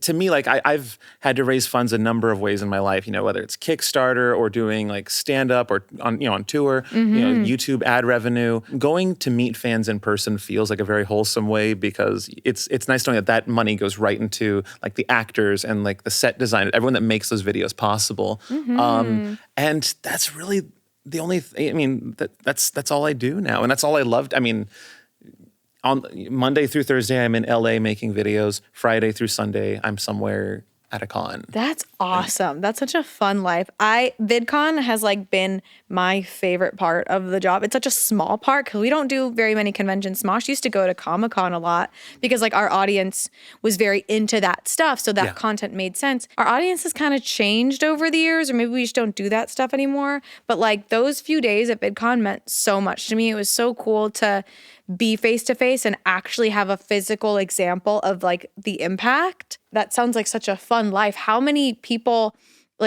to me, I've had to raise funds a number of ways in my life, whether it's Kickstarter or doing stand-up or on tour, YouTube ad revenue. Going to meet fans in person feels like a very wholesome way because it's nice knowing that money goes right into the actors and the set design, everyone that makes those videos possible. Mm-hmm. And that's really the only that's all I do now. And that's all I loved. On Monday through Thursday, I'm in LA making videos. Friday through Sunday, I'm somewhere at a con. That's awesome. That's such a fun life. VidCon has been my favorite part of the job. It's such a small part because we don't do very many conventions. Smosh used to go to Comic-Con a lot because our audience was very into that stuff. So that content made sense. Our audience has kind of changed over the years, or maybe we just don't do that stuff anymore. But those few days at VidCon meant so much to me. It was so cool to be face-to-face and actually have a physical example of the impact. That sounds like such a fun life. How many people,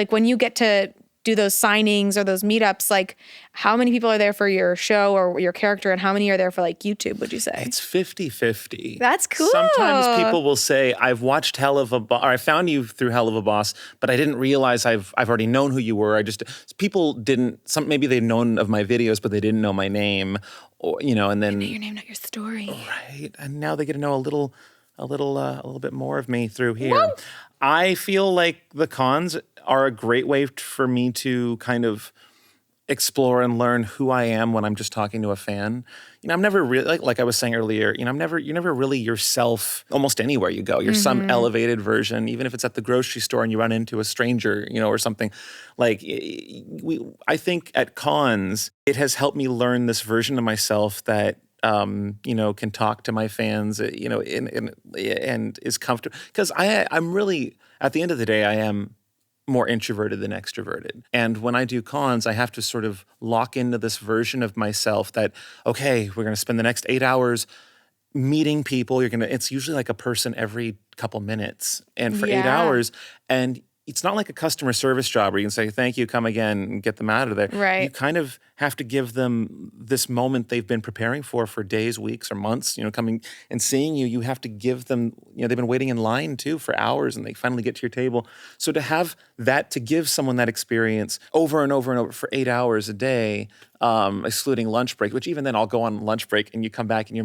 when you get to do those signings or those meetups, like how many people are there for your show or your character and how many are there for like YouTube, would you say? It's 50-50. That's cool. Sometimes people will say, I've watched Hell of a Boss, or I found you through Hell of a Boss, but I didn't realize I've already known who you were. People didn't, maybe they'd known of my videos, but they didn't know my name, or, and then. Your name, not your story. Right. And now they get to know a little bit more of me through here. Whoa. I feel like the cons are a great way for me to kind of explore and learn who I am when I'm just talking to a fan. I'm never really, like I was saying earlier, you're never really yourself almost anywhere you go. You're some elevated version, even if it's at the grocery store and you run into a stranger, or something. Like, I think at cons, it has helped me learn this version of myself that can talk to my fans, and is comfortable. Because I'm really, at the end of the day, I am more introverted than extroverted. And when I do cons, I have to sort of lock into this version of myself that, okay, we're going to spend the next 8 hours meeting people. It's usually like a person every couple minutes, and for 8 hours. And it's not like a customer service job where you can say, thank you, come again, and get them out of there. Right. You kind of have to give them this moment they've been preparing for days, weeks, or months, coming and seeing you. You have to give them, they've been waiting in line too for hours, and they finally get to your table. So to have that, to give someone that experience over and over and over for 8 hours a day, excluding lunch break, which even then I'll go on lunch break and you come back and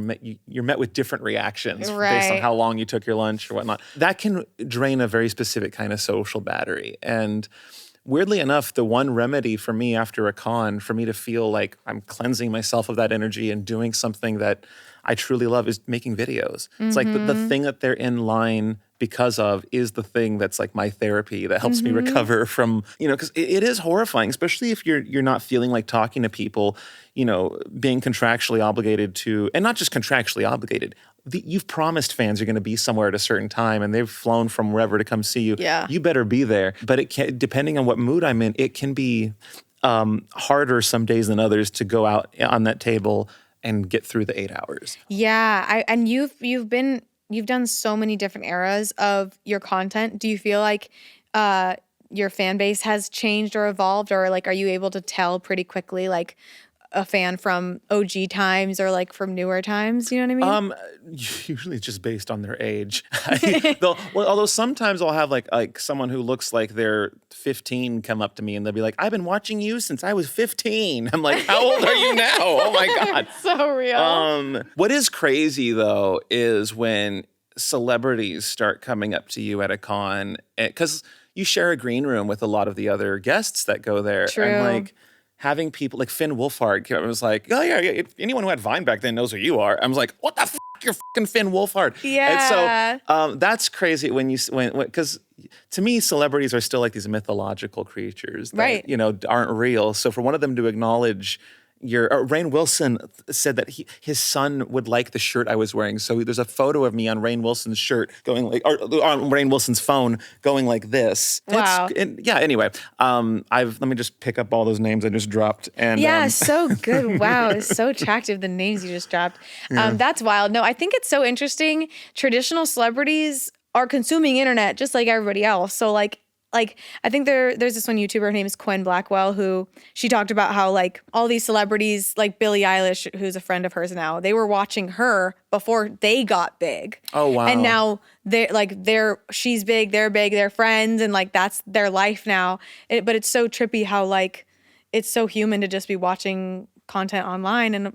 you're met with different reactions based on how long you took your lunch or whatnot. That can drain a very specific kind of social battery. And weirdly enough, the one remedy for me after a con, for me to feel like I'm cleansing myself of that energy and doing something that I truly love, is making videos. It's like the thing that they're in line because of is the thing that's like my therapy that helps me recover from, because it is horrifying, especially if you're not feeling like talking to people, being contractually obligated to, and not just contractually obligated. You've promised fans you're going to be somewhere at a certain time, and they've flown from wherever to come see you. Yeah. You better be there. But it can, depending on what mood I'm in, it can be harder some days than others to go out on that table and get through the 8 hours. Yeah, and you've done so many different eras of your content. Do you feel like your fan base has changed or evolved, or like are you able to tell pretty quickly like a fan from OG times or like from newer times? You know what I mean? Usually it's just based on their age. Although sometimes I'll have like someone who looks like they're 15 come up to me and they'll be like, I've been watching you since I was 15. I'm like, how old are you now? Oh my God. So real. What is crazy though is when celebrities start coming up to you at a con, because you share a green room with a lot of the other guests that go there. True. And like, having people like Finn Wolfhard, I was like, oh yeah, anyone who had Vine back then knows who you are. I was like, what the f***, you're fucking Finn Wolfhard. Yeah. And so that's crazy when because to me, celebrities are still like these mythological creatures that, aren't real. So for one of them to acknowledge Rainn Wilson said that his son would like the shirt I was wearing. So there's a photo of me on Rainn Wilson's shirt going like, or on Rainn Wilson's phone going like this. Wow. Anyway, let me just pick up all those names I just dropped. And so good. Wow. It's so attractive, the names you just dropped. That's wild. No, I think it's so interesting. Traditional celebrities are consuming internet just like everybody else. So like I think there's this one YouTuber, her name is Quinn Blackwell, who she talked about how like all these celebrities like Billie Eilish, who's a friend of hers now, they were watching her before they got big. Oh wow. And now she's big, they're friends, and like that's their life now. But it's so trippy how like it's so human to just be watching content online, and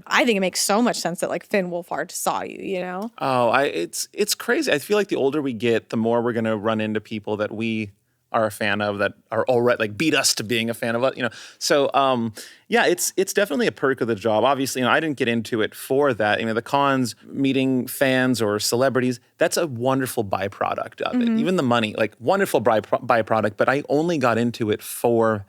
I think it makes so much sense that like Finn Wolfhard saw you, Oh, it's crazy. I feel like the older we get, the more we're gonna run into people that we are a fan of that are already like beat us to being a fan of us, So it's definitely a perk of the job. Obviously, I didn't get into it for that. The cons, meeting fans or celebrities, that's a wonderful byproduct of it. Even the money, like wonderful byproduct, but I only got into it for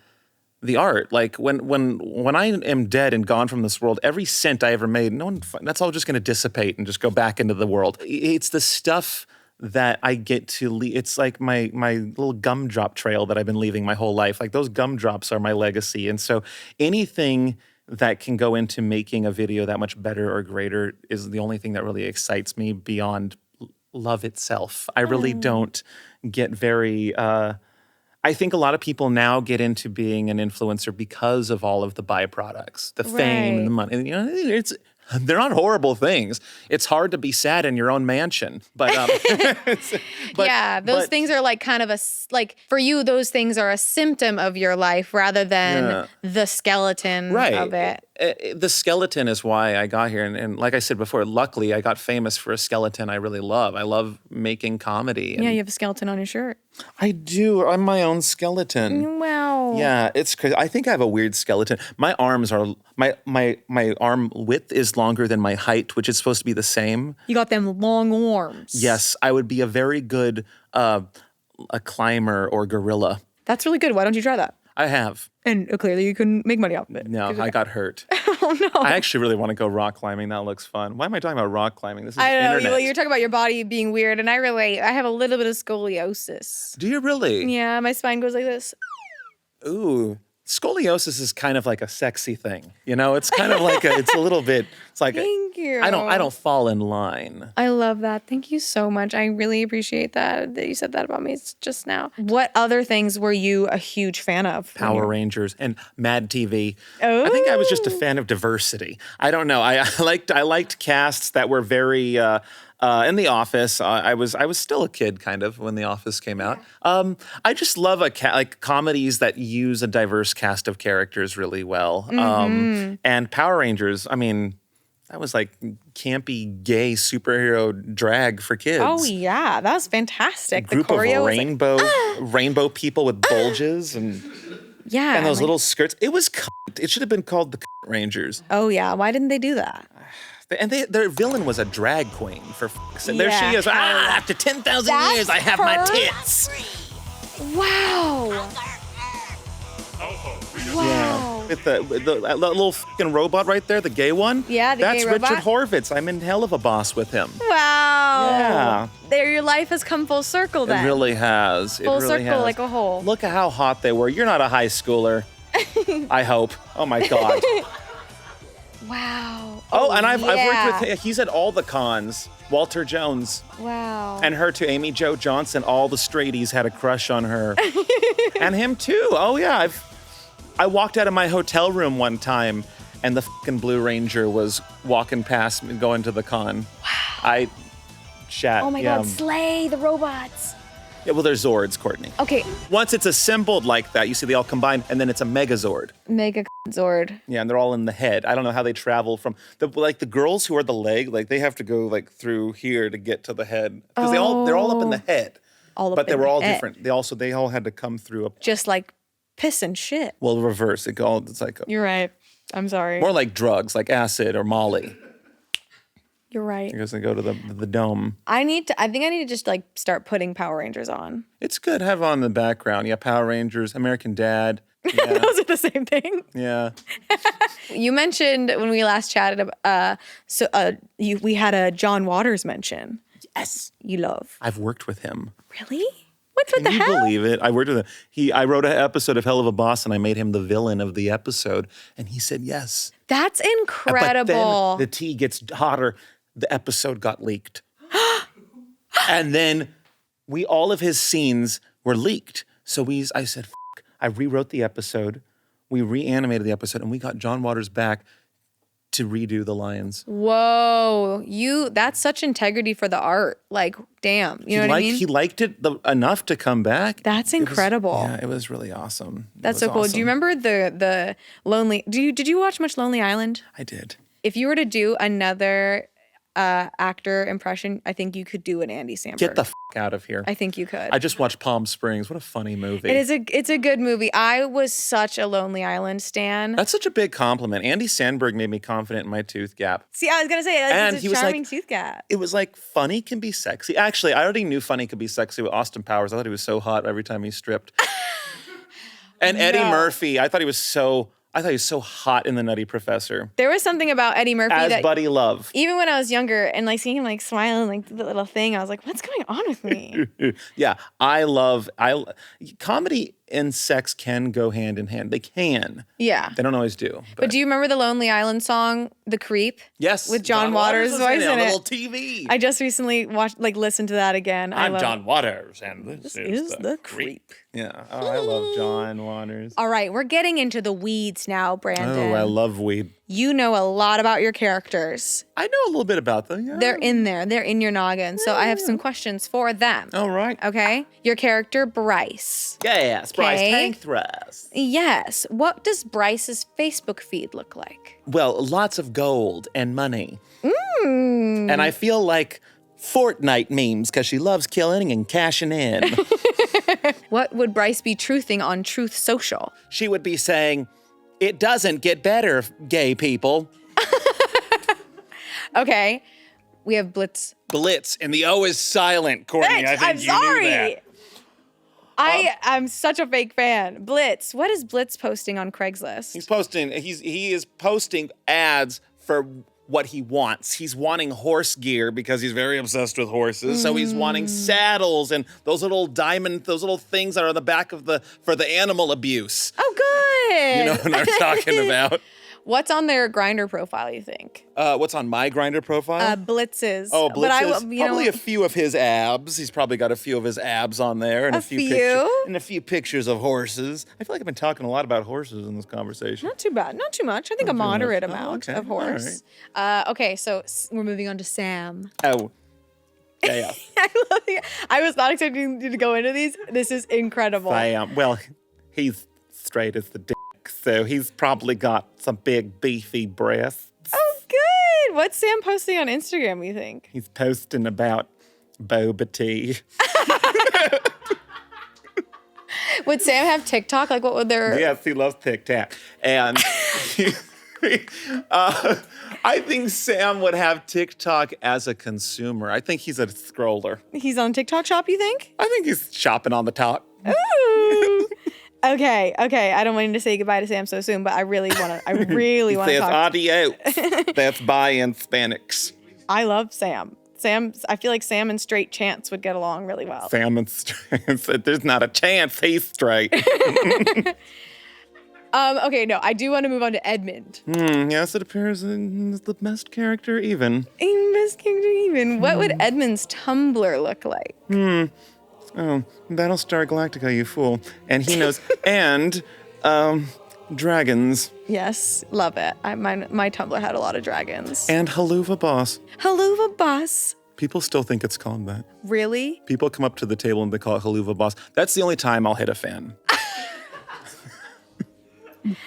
the art. Like when I am dead and gone from this world, every cent I ever made, that's all just going to dissipate and just go back into the world. It's the stuff that I get to leave. It's like my little gumdrop trail that I've been leaving my whole life. Like those gumdrops are my legacy. And so anything that can go into making a video that much better or greater is the only thing that really excites me beyond love itself. I really don't get very I think a lot of people now get into being an influencer because of all of the byproducts, the fame and the money. And, you know, they're not horrible things. It's hard to be sad in your own mansion, but those things are like kind of like for you, those things are a symptom of your life rather than the skeleton of it. The skeleton is why I got here. And like I said before, luckily I got famous for a skeleton I really love. I love making comedy. Yeah, you have a skeleton on your shirt. I do. I'm my own skeleton. Wow. Yeah, it's crazy. I think I have a weird skeleton. My arms are, my arm width is longer than my height, which is supposed to be the same. You got them long arms. Yes, I would be a very good a climber or gorilla. That's really good. Why don't you try that? I have. And clearly you couldn't make money off of it. No, I got hurt. Oh, no. I actually really want to go rock climbing. That looks fun. Why am I talking about rock climbing? This is I know. internet. You're talking about your body being weird, and I relate. I have a little bit of scoliosis. Do you really? Yeah, my spine goes like this. Ooh. Scoliosis is kind of like a sexy thing. You know, it's kind of like it's a little bit, it's like, Thank you. I don't fall in line. I love that. Thank you so much. I really appreciate that you said that about me just now. What other things were you a huge fan of? Power Rangers and Mad TV. Oh. I think I was just a fan of diversity. I don't know. I liked casts that were very in The Office. I was still a kid kind of when The Office came out. I just love like comedies that use a diverse cast of characters really well. And Power Rangers, I mean, that was like campy gay superhero drag for kids. Oh yeah, that was fantastic. Group the choreo of rainbow people with bulges and those little skirts. It was it should have been called the Rangers. Oh yeah, why didn't they do that? And their villain was a drag queen. There she is. After 10,000 years, I have my tits. Wow. Wow. Yeah. With the little fucking robot right there, the gay one. Yeah, the That's gay robot. Richard Horvitz. I'm in Hell of a Boss with him. Wow. Yeah. Your life has come full circle then. It really has. Full circle like a hole. Look at how hot they were. You're not a high schooler. I hope. Oh my God. Wow. Oh, and I've worked with him. He's at all the cons. Walter Jones. Wow. And her too, Amy Jo Johnson. All the straighties had a crush on her. And him too. Oh yeah. I walked out of my hotel room one time and the fucking Blue Ranger was walking past me going to the con. Wow. Oh my God, slay the robots. Yeah, well, they're Zords, Courtney. Okay. Once it's assembled like that, you see they all combine, and then it's a Megazord. Mega Zord. Yeah, and they're all in the head. I don't know how they travel from the girls who are the leg, like they have to go like through here to get to the head because they're all up in the head. But they were all different. They all had to come through just like piss and shit. Well, reverse. It's like You're right. I'm sorry. More like drugs, like acid or Molly. You're right. Because they go to the dome. I think I need to just like start putting Power Rangers on. It's good. Have it on in the background. Yeah, Power Rangers, American Dad. Yeah. Those are the same thing. Yeah. You mentioned when we last chatted, we had a John Waters mention. Yes. You love. I've worked with him. Really? What the hell? Can you believe it? I worked with him. I wrote an episode of Hell of a Boss and I made him the villain of the episode. And he said yes. That's incredible. But then the tea gets hotter. The episode got leaked. And then all of his scenes were leaked. So I said, I rewrote the episode. We reanimated the episode and we got John Waters back to redo the lines. Whoa, that's such integrity for the art. Like, damn, you know what I mean? He liked it enough to come back. That's incredible. It was really awesome. That's so cool. Awesome. Do you remember the Lonely? Did you watch much Lonely Island? I did. If you were to do another actor impression, I think you could do an Andy Samberg. Get the out of here. I think you could. I just watched Palm Springs. What a funny movie. It's a good movie. I was such a Lonely Island stan. That's such a big compliment. Andy Samberg made me confident in my tooth gap. See, I was gonna say, and it's a charming tooth gap. It was like funny can be sexy. Actually, I already knew funny could be sexy with Austin Powers. I thought he was so hot every time he stripped. And Eddie Murphy, I thought he was so hot in The Nutty Professor. There was something about Eddie Murphy as Buddy Love. Even when I was younger and like seeing him like smiling like the little thing, I was like, what's going on with me? Yeah, comedy and sex can go hand in hand. They can. Yeah. They don't always do. But do you remember the Lonely Island song, The Creep? Yes. With John Waters' was voice in in it. it. On little TV. I just recently listened to that again. I'm John Waters, and this is the Creep. Yeah. Oh, I love John Waters. All right, we're getting into the weeds now, Brandon. Oh, I love weed. You know a lot about your characters. I know a little bit about them. Yeah. They're in there. They're in your noggin. So I have some questions for them. All right. Okay. Your character, Bryce. Yes, Bryce Okay. Tank Thrust. Yes. What does Bryce's Facebook feed look like? Well, lots of gold and money. Mm. And I feel like Fortnite memes because she loves killing and cashing in. What would Bryce be truthing on Truth Social? She would be saying, "It doesn't get better, gay people." Okay. We have Blitz. Blitz, and the O is silent, Courtney. I think I'm you sorry. knew that. I am such a fake fan. Blitz. What is Blitz posting on Craigslist? He is posting ads for what he wants. He's wanting horse gear because he's very obsessed with horses. So he's wanting saddles and those little things that are on the back of for the animal abuse. Oh, good. You know what I'm talking about. What's on their Grindr profile, you think? What's on my Grindr profile? Blitz's. Oh, Blitz's. Blitz's. Probably a few of his abs. He's probably got a few of his abs on there, and a few pictures of horses. I feel like I've been talking a lot about horses in this conversation. Not too bad. Not too much. I think a moderate amount of horse. Right. Okay, so we're moving on to Sam. Oh. Yeah. I was not expecting you to go into these. This is incredible. Sam. Well, he's straight as the dick, so he's probably got some big, beefy breasts. Oh, good. What's Sam posting on Instagram, you think? He's posting about boba tea. Would Sam have TikTok? Like, what would their... Yes, he loves TikTok. And I think Sam would have TikTok as a consumer. I think he's a scroller. He's on TikTok Shop, you think? I think he's shopping on the top. Ooh. Okay. I don't want you to say goodbye to Sam so soon, but I really want to He says talk. adios. That's bye in Spanish. I love Sam. I feel like Sam and Straight Chance would get along really well. Sam and Straight. There's not a chance he's straight. Okay, no, I do want to move on to Edmund. Yes, it appears he's the best character even. What would Edmund's Tumblr look like? Oh, Battlestar Galactica, you fool. And he knows, and dragons. Yes, love it. My Tumblr had a lot of dragons. And Haluva Boss. Haluva Boss. People still think it's called that. Really? People come up to the table and they call it Haluva Boss. That's the only time I'll hit a fan.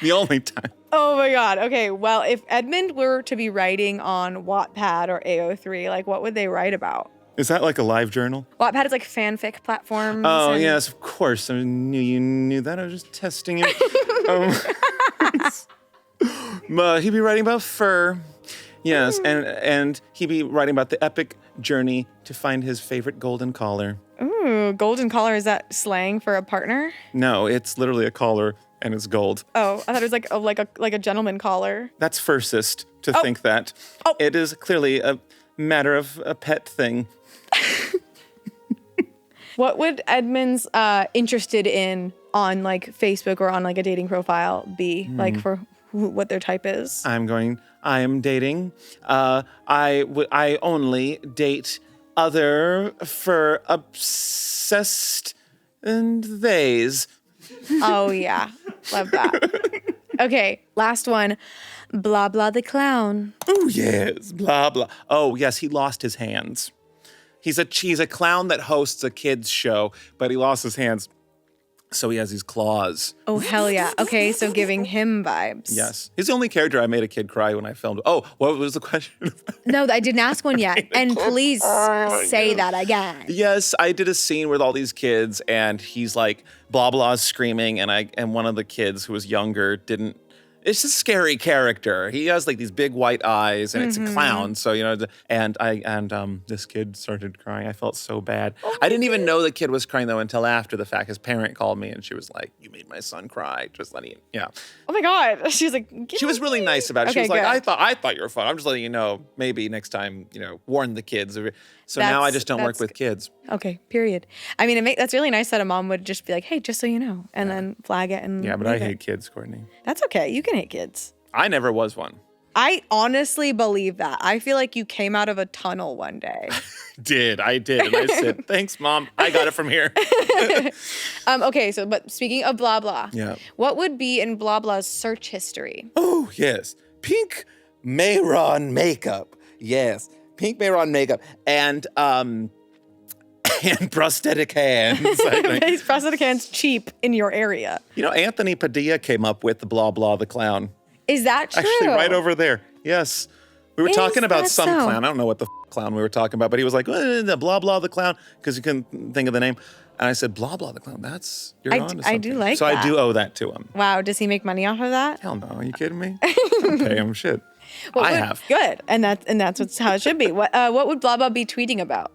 The only time. Oh my God. Okay, well, if Edmund were to be writing on Wattpad or AO3, like what would they write about? Is that like a live journal? Wattpad is like fanfic platforms. Oh, yes, of course. I knew you knew that. I was just testing you. He'd be writing about fur. Yes, and he'd be writing about the epic journey to find his favorite golden collar. Ooh, golden collar, is that slang for a partner? No, it's literally a collar and it's gold. Oh, I thought it was like a gentleman collar. That's furcist to think that. Oh. It is clearly a matter of a pet thing. What would Edmund's interested in on like Facebook or on like a dating profile be? Like for what their type is? I am dating. I only date other for obsessed and theys. Oh yeah, love that. Okay, last one. Blah blah the clown. Oh yes, blah blah. Oh yes, he lost his hands. He's a clown that hosts a kids show, but he lost his hands, so he has these claws. Oh hell yeah. Okay, so giving him vibes. Yes, he's the only character I made a kid cry when I filmed. Oh, what was the question? No, I didn't ask one yet. And please say that again. Yes, I did a scene with all these kids, and he's like blah blah screaming, and one of the kids who was younger didn't. It's a scary character. He has like these big white eyes, and it's a clown. So and this kid started crying. I felt so bad. Oh, I didn't even know the kid was crying though until after the fact. His parent called me, and she was like, "You made my son cry." Just letting you, yeah. Oh my God. She was like, she was really nice about it. Okay, she was like, good. I thought you were fun. I'm just letting you know. Maybe next time, warn the kids. So now I just don't work with kids. Okay, period. I mean, that's really nice that a mom would just be like, hey, just so you know, and then flag it and Yeah, but I leave it. hate kids, Courtney. That's okay. You can hate kids. I never was one. I honestly believe that. I feel like you came out of a tunnel one day. I did. And I said, thanks, Mom. I got it from here. Okay, but speaking of blah blah, Yeah. what would be in blah blah's search history? Oh, yes. Pink Mayron makeup. Yes. Pink Mayron makeup. And prosthetic hands. These prosthetic hands cheap in your area. You know, Anthony Padilla came up with the blah blah the clown. Is that true? Actually, right over there. Yes. We were talking about that some so? clown. I don't know what the clown we were talking about, but he was like, the blah blah the clown, because he couldn't think of the name. And I said, blah blah the clown. You're on to something. I do like so that. I do owe that to him. Wow, does he make money off of that? Hell no. Are you kidding me? Don't pay him shit. I have. Good, and that's how it should be. What would blah blah be tweeting about?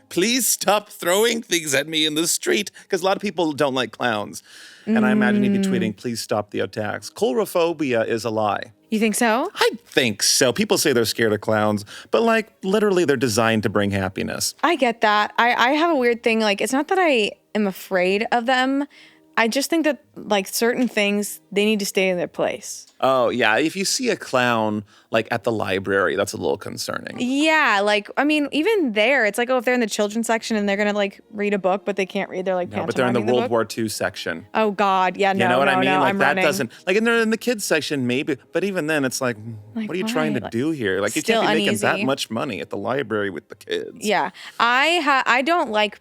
Please stop throwing things at me in the street, because a lot of people don't like clowns. And I imagine he'd be tweeting, please stop the attacks. Coulrophobia is a lie. You think so? I think so. People say they're scared of clowns, but like literally they're designed to bring happiness. I get that. I have a weird thing. Like, it's not that I am afraid of them. I just think that like certain things, they need to stay in their place. Oh, yeah. If you see a clown like at the library, that's a little concerning. Yeah, like, I mean, even there, it's like, oh, if they're in the children's section and they're going to like read a book, but they can't read, they're like, No, but they're in the World War II section. Oh, God. Yeah, no, You know what I mean? Like I'm that running. doesn't, like, and they're in the kids section maybe, but even then it's like what are you trying to do here? Like, you still can't be making that uneasy. much money at the library with the kids. Yeah. I don't like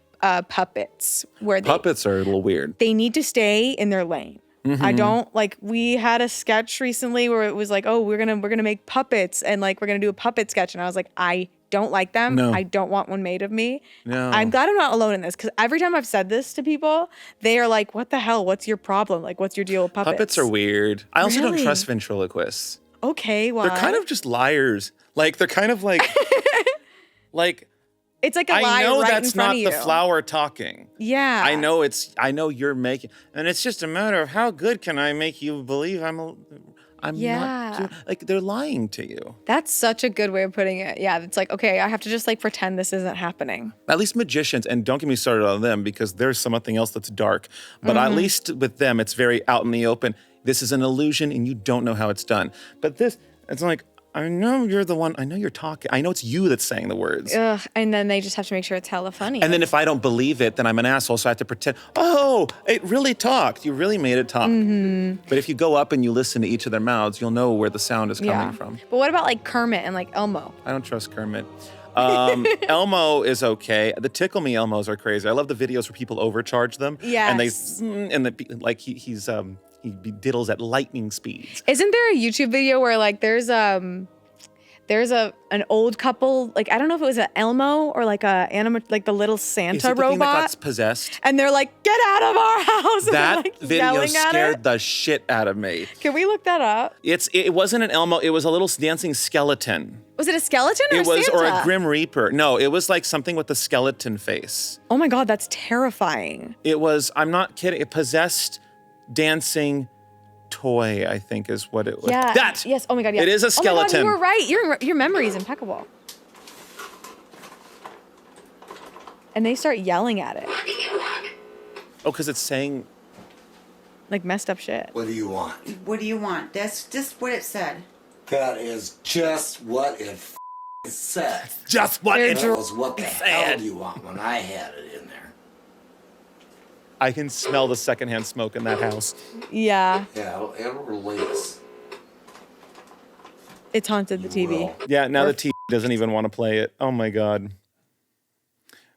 puppets where Puppets are a little weird. they need to stay in their lane. I don't like, we had a sketch recently where it was like, oh, we're gonna make puppets and like we're gonna do a puppet sketch, and I was like, I don't like them. No. I don't want one made of me. No. I'm glad I'm not alone in this, because every time I've said this to people, they are like, what the hell? What's your problem? Like, what's your deal with puppets? Puppets are weird. I also don't Really? trust ventriloquists. Okay, why? They're kind of just liars. Like they're kind of like like it's like a lie I know right in that's front not of the you. flower talking. Yeah. I know you're making, and it's just a matter of how good can I make you believe I'm Yeah. not, like they're lying to you. That's such a good way of putting it. Yeah, it's like, okay, I have to just like pretend this isn't happening. At least magicians, and don't get me started on them because there's something else that's dark, but at least with them, it's very out in the open. This is an illusion and you don't know how it's done. But this, it's like, I know you're the one, I know you're talking, I know it's you that's saying the words. Ugh, and then they just have to make sure it's hella funny. And then if I don't believe it, then I'm an asshole, so I have to pretend, oh, it really talked. You really made it talk. But if you go up and you listen to each of their mouths, you'll know where the sound is coming from. But what about like Kermit and like Elmo? I don't trust Kermit. Elmo is okay. The Tickle Me Elmos are crazy. I love the videos where people overcharge them. Yes. And like he diddles at lightning speeds. Isn't there a YouTube video where like there's an old couple, like I don't know if it was an Elmo or like a like the little Santa Is it the robot, thing that got possessed? and they're like, "Get out of our house!" and That they're, like, video yelling at scared it. the shit out of me. Can we look that up? It wasn't an Elmo. It was a little dancing skeleton. Was it a skeleton or It was, Santa? or a Grim Reaper. No, it was like something with a skeleton face. Oh my God, that's terrifying. It was. I'm not kidding. A possessed dancing toy, I think, is what it was. Yeah. That. Yes. Oh my God. Yeah. It is a skeleton. Oh my God, you were right. Your memory is impeccable. And they start yelling at it. Oh, because it's saying like messed up shit. What do you want? What do you want? That's just what it said. That is just what it said. Just what it That was what the hell do you want when I had it in there. I can smell the secondhand smoke in that house. Yeah. Yeah, it'll release. It's haunted the TV. Yeah, now the TV doesn't even want to play it. Oh my God.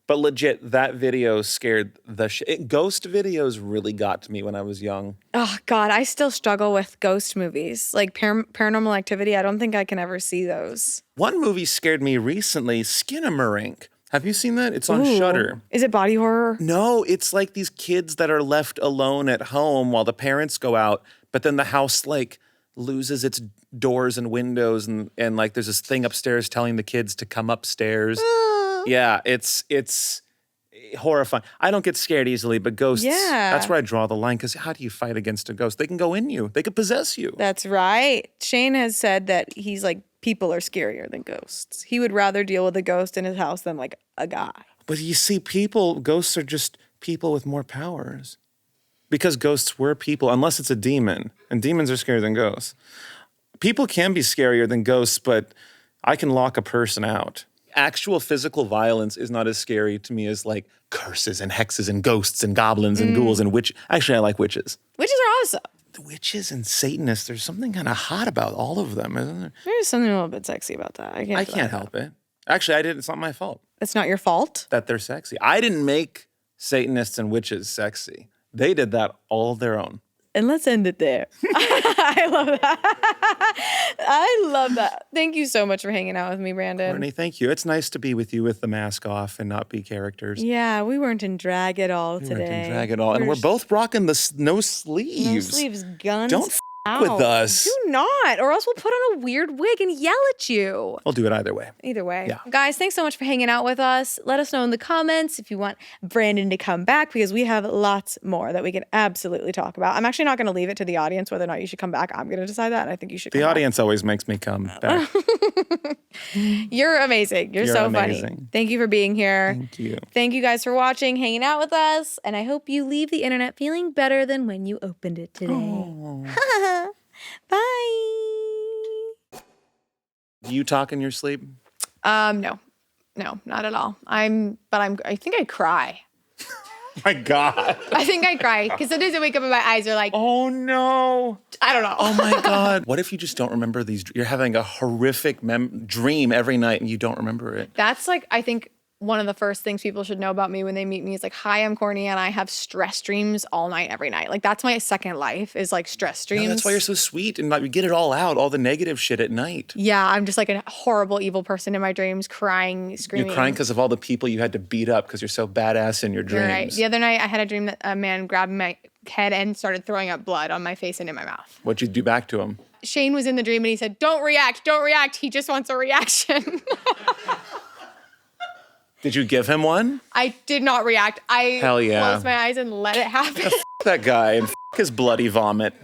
But legit, that video scared the shit. Ghost videos really got to me when I was young. Oh God, I still struggle with ghost movies. Like Paranormal Activity, I don't think I can ever see those. One movie scared me recently, Skinamarink. Have you seen that? It's on Ooh. Shudder. Is it body horror? No, it's like these kids that are left alone at home while the parents go out, but then the house like loses its doors and windows and like there's this thing upstairs telling the kids to come upstairs. Yeah, it's horrifying. I don't get scared easily, but ghosts, Yeah. that's where I draw the line, because how do you fight against a ghost? They can go in you. They could possess you. That's right. Shane has said that he's like, people are scarier than ghosts. He would rather deal with a ghost in his house than like a guy. But you see, ghosts are just people with more powers. Because ghosts were people, unless it's a demon. And demons are scarier than ghosts. People can be scarier than ghosts, but I can lock a person out. Actual physical violence is not as scary to me as like curses and hexes and ghosts and goblins and ghouls and witches. Actually, I like witches. Witches are awesome. The witches and Satanists, there's something kind of hot about all of them, isn't there? There's something a little bit sexy about that. I can't help it. Actually, it's not my fault. It's not your fault? That they're sexy. I didn't make Satanists and witches sexy. They did that all of their own. And let's end it there. I love that. I love that. Thank you so much for hanging out with me, Brandon. Courtney, thank you. It's nice to be with you with the mask off and not be characters. Yeah, we weren't in drag at all today. We weren't in drag at all. And we're both rocking the no sleeves. No sleeves, guns. Don't out. With us. Do not, or else we'll put on a weird wig and yell at you. I'll do it either way. Either way. Yeah. Guys, thanks so much for hanging out with us. Let us know in the comments if you want Brandon to come back, because we have lots more that we can absolutely talk about. I'm actually not going to leave it to the audience whether or not you should come back. I'm going to decide that, and I think you should come The audience always makes me come back. You're amazing. You're so amazing. funny. Thank you for being here. Thank you. Thank you guys for watching, hanging out with us, and I hope you leave the internet feeling better than when you opened it today. Bye. Do you talk in your sleep? No, not at all. I think I cry. My God. I think I cry because sometimes I wake up and my eyes are like, oh no. I don't know. Oh my God. What if you just don't remember these? You're having a horrific dream every night and you don't remember it. That's like, I think one of the first things people should know about me when they meet me is like, hi, I'm Courtney and I have stress dreams all night, every night. Like that's my second life is like stress dreams. No, that's why you're so sweet and like you get it all out, all the negative shit at night. Yeah, I'm just like a horrible, evil person in my dreams, crying, screaming. You're crying because of all the people you had to beat up because you're so badass in your dreams. You're right. The other night I had a dream that a man grabbed my head and started throwing up blood on my face and in my mouth. What'd you do back to him? Shane was in the dream and he said, don't react. He just wants a reaction. Did you give him one? I did not react. I Hell yeah. closed my eyes and let it happen. That guy and his bloody vomit.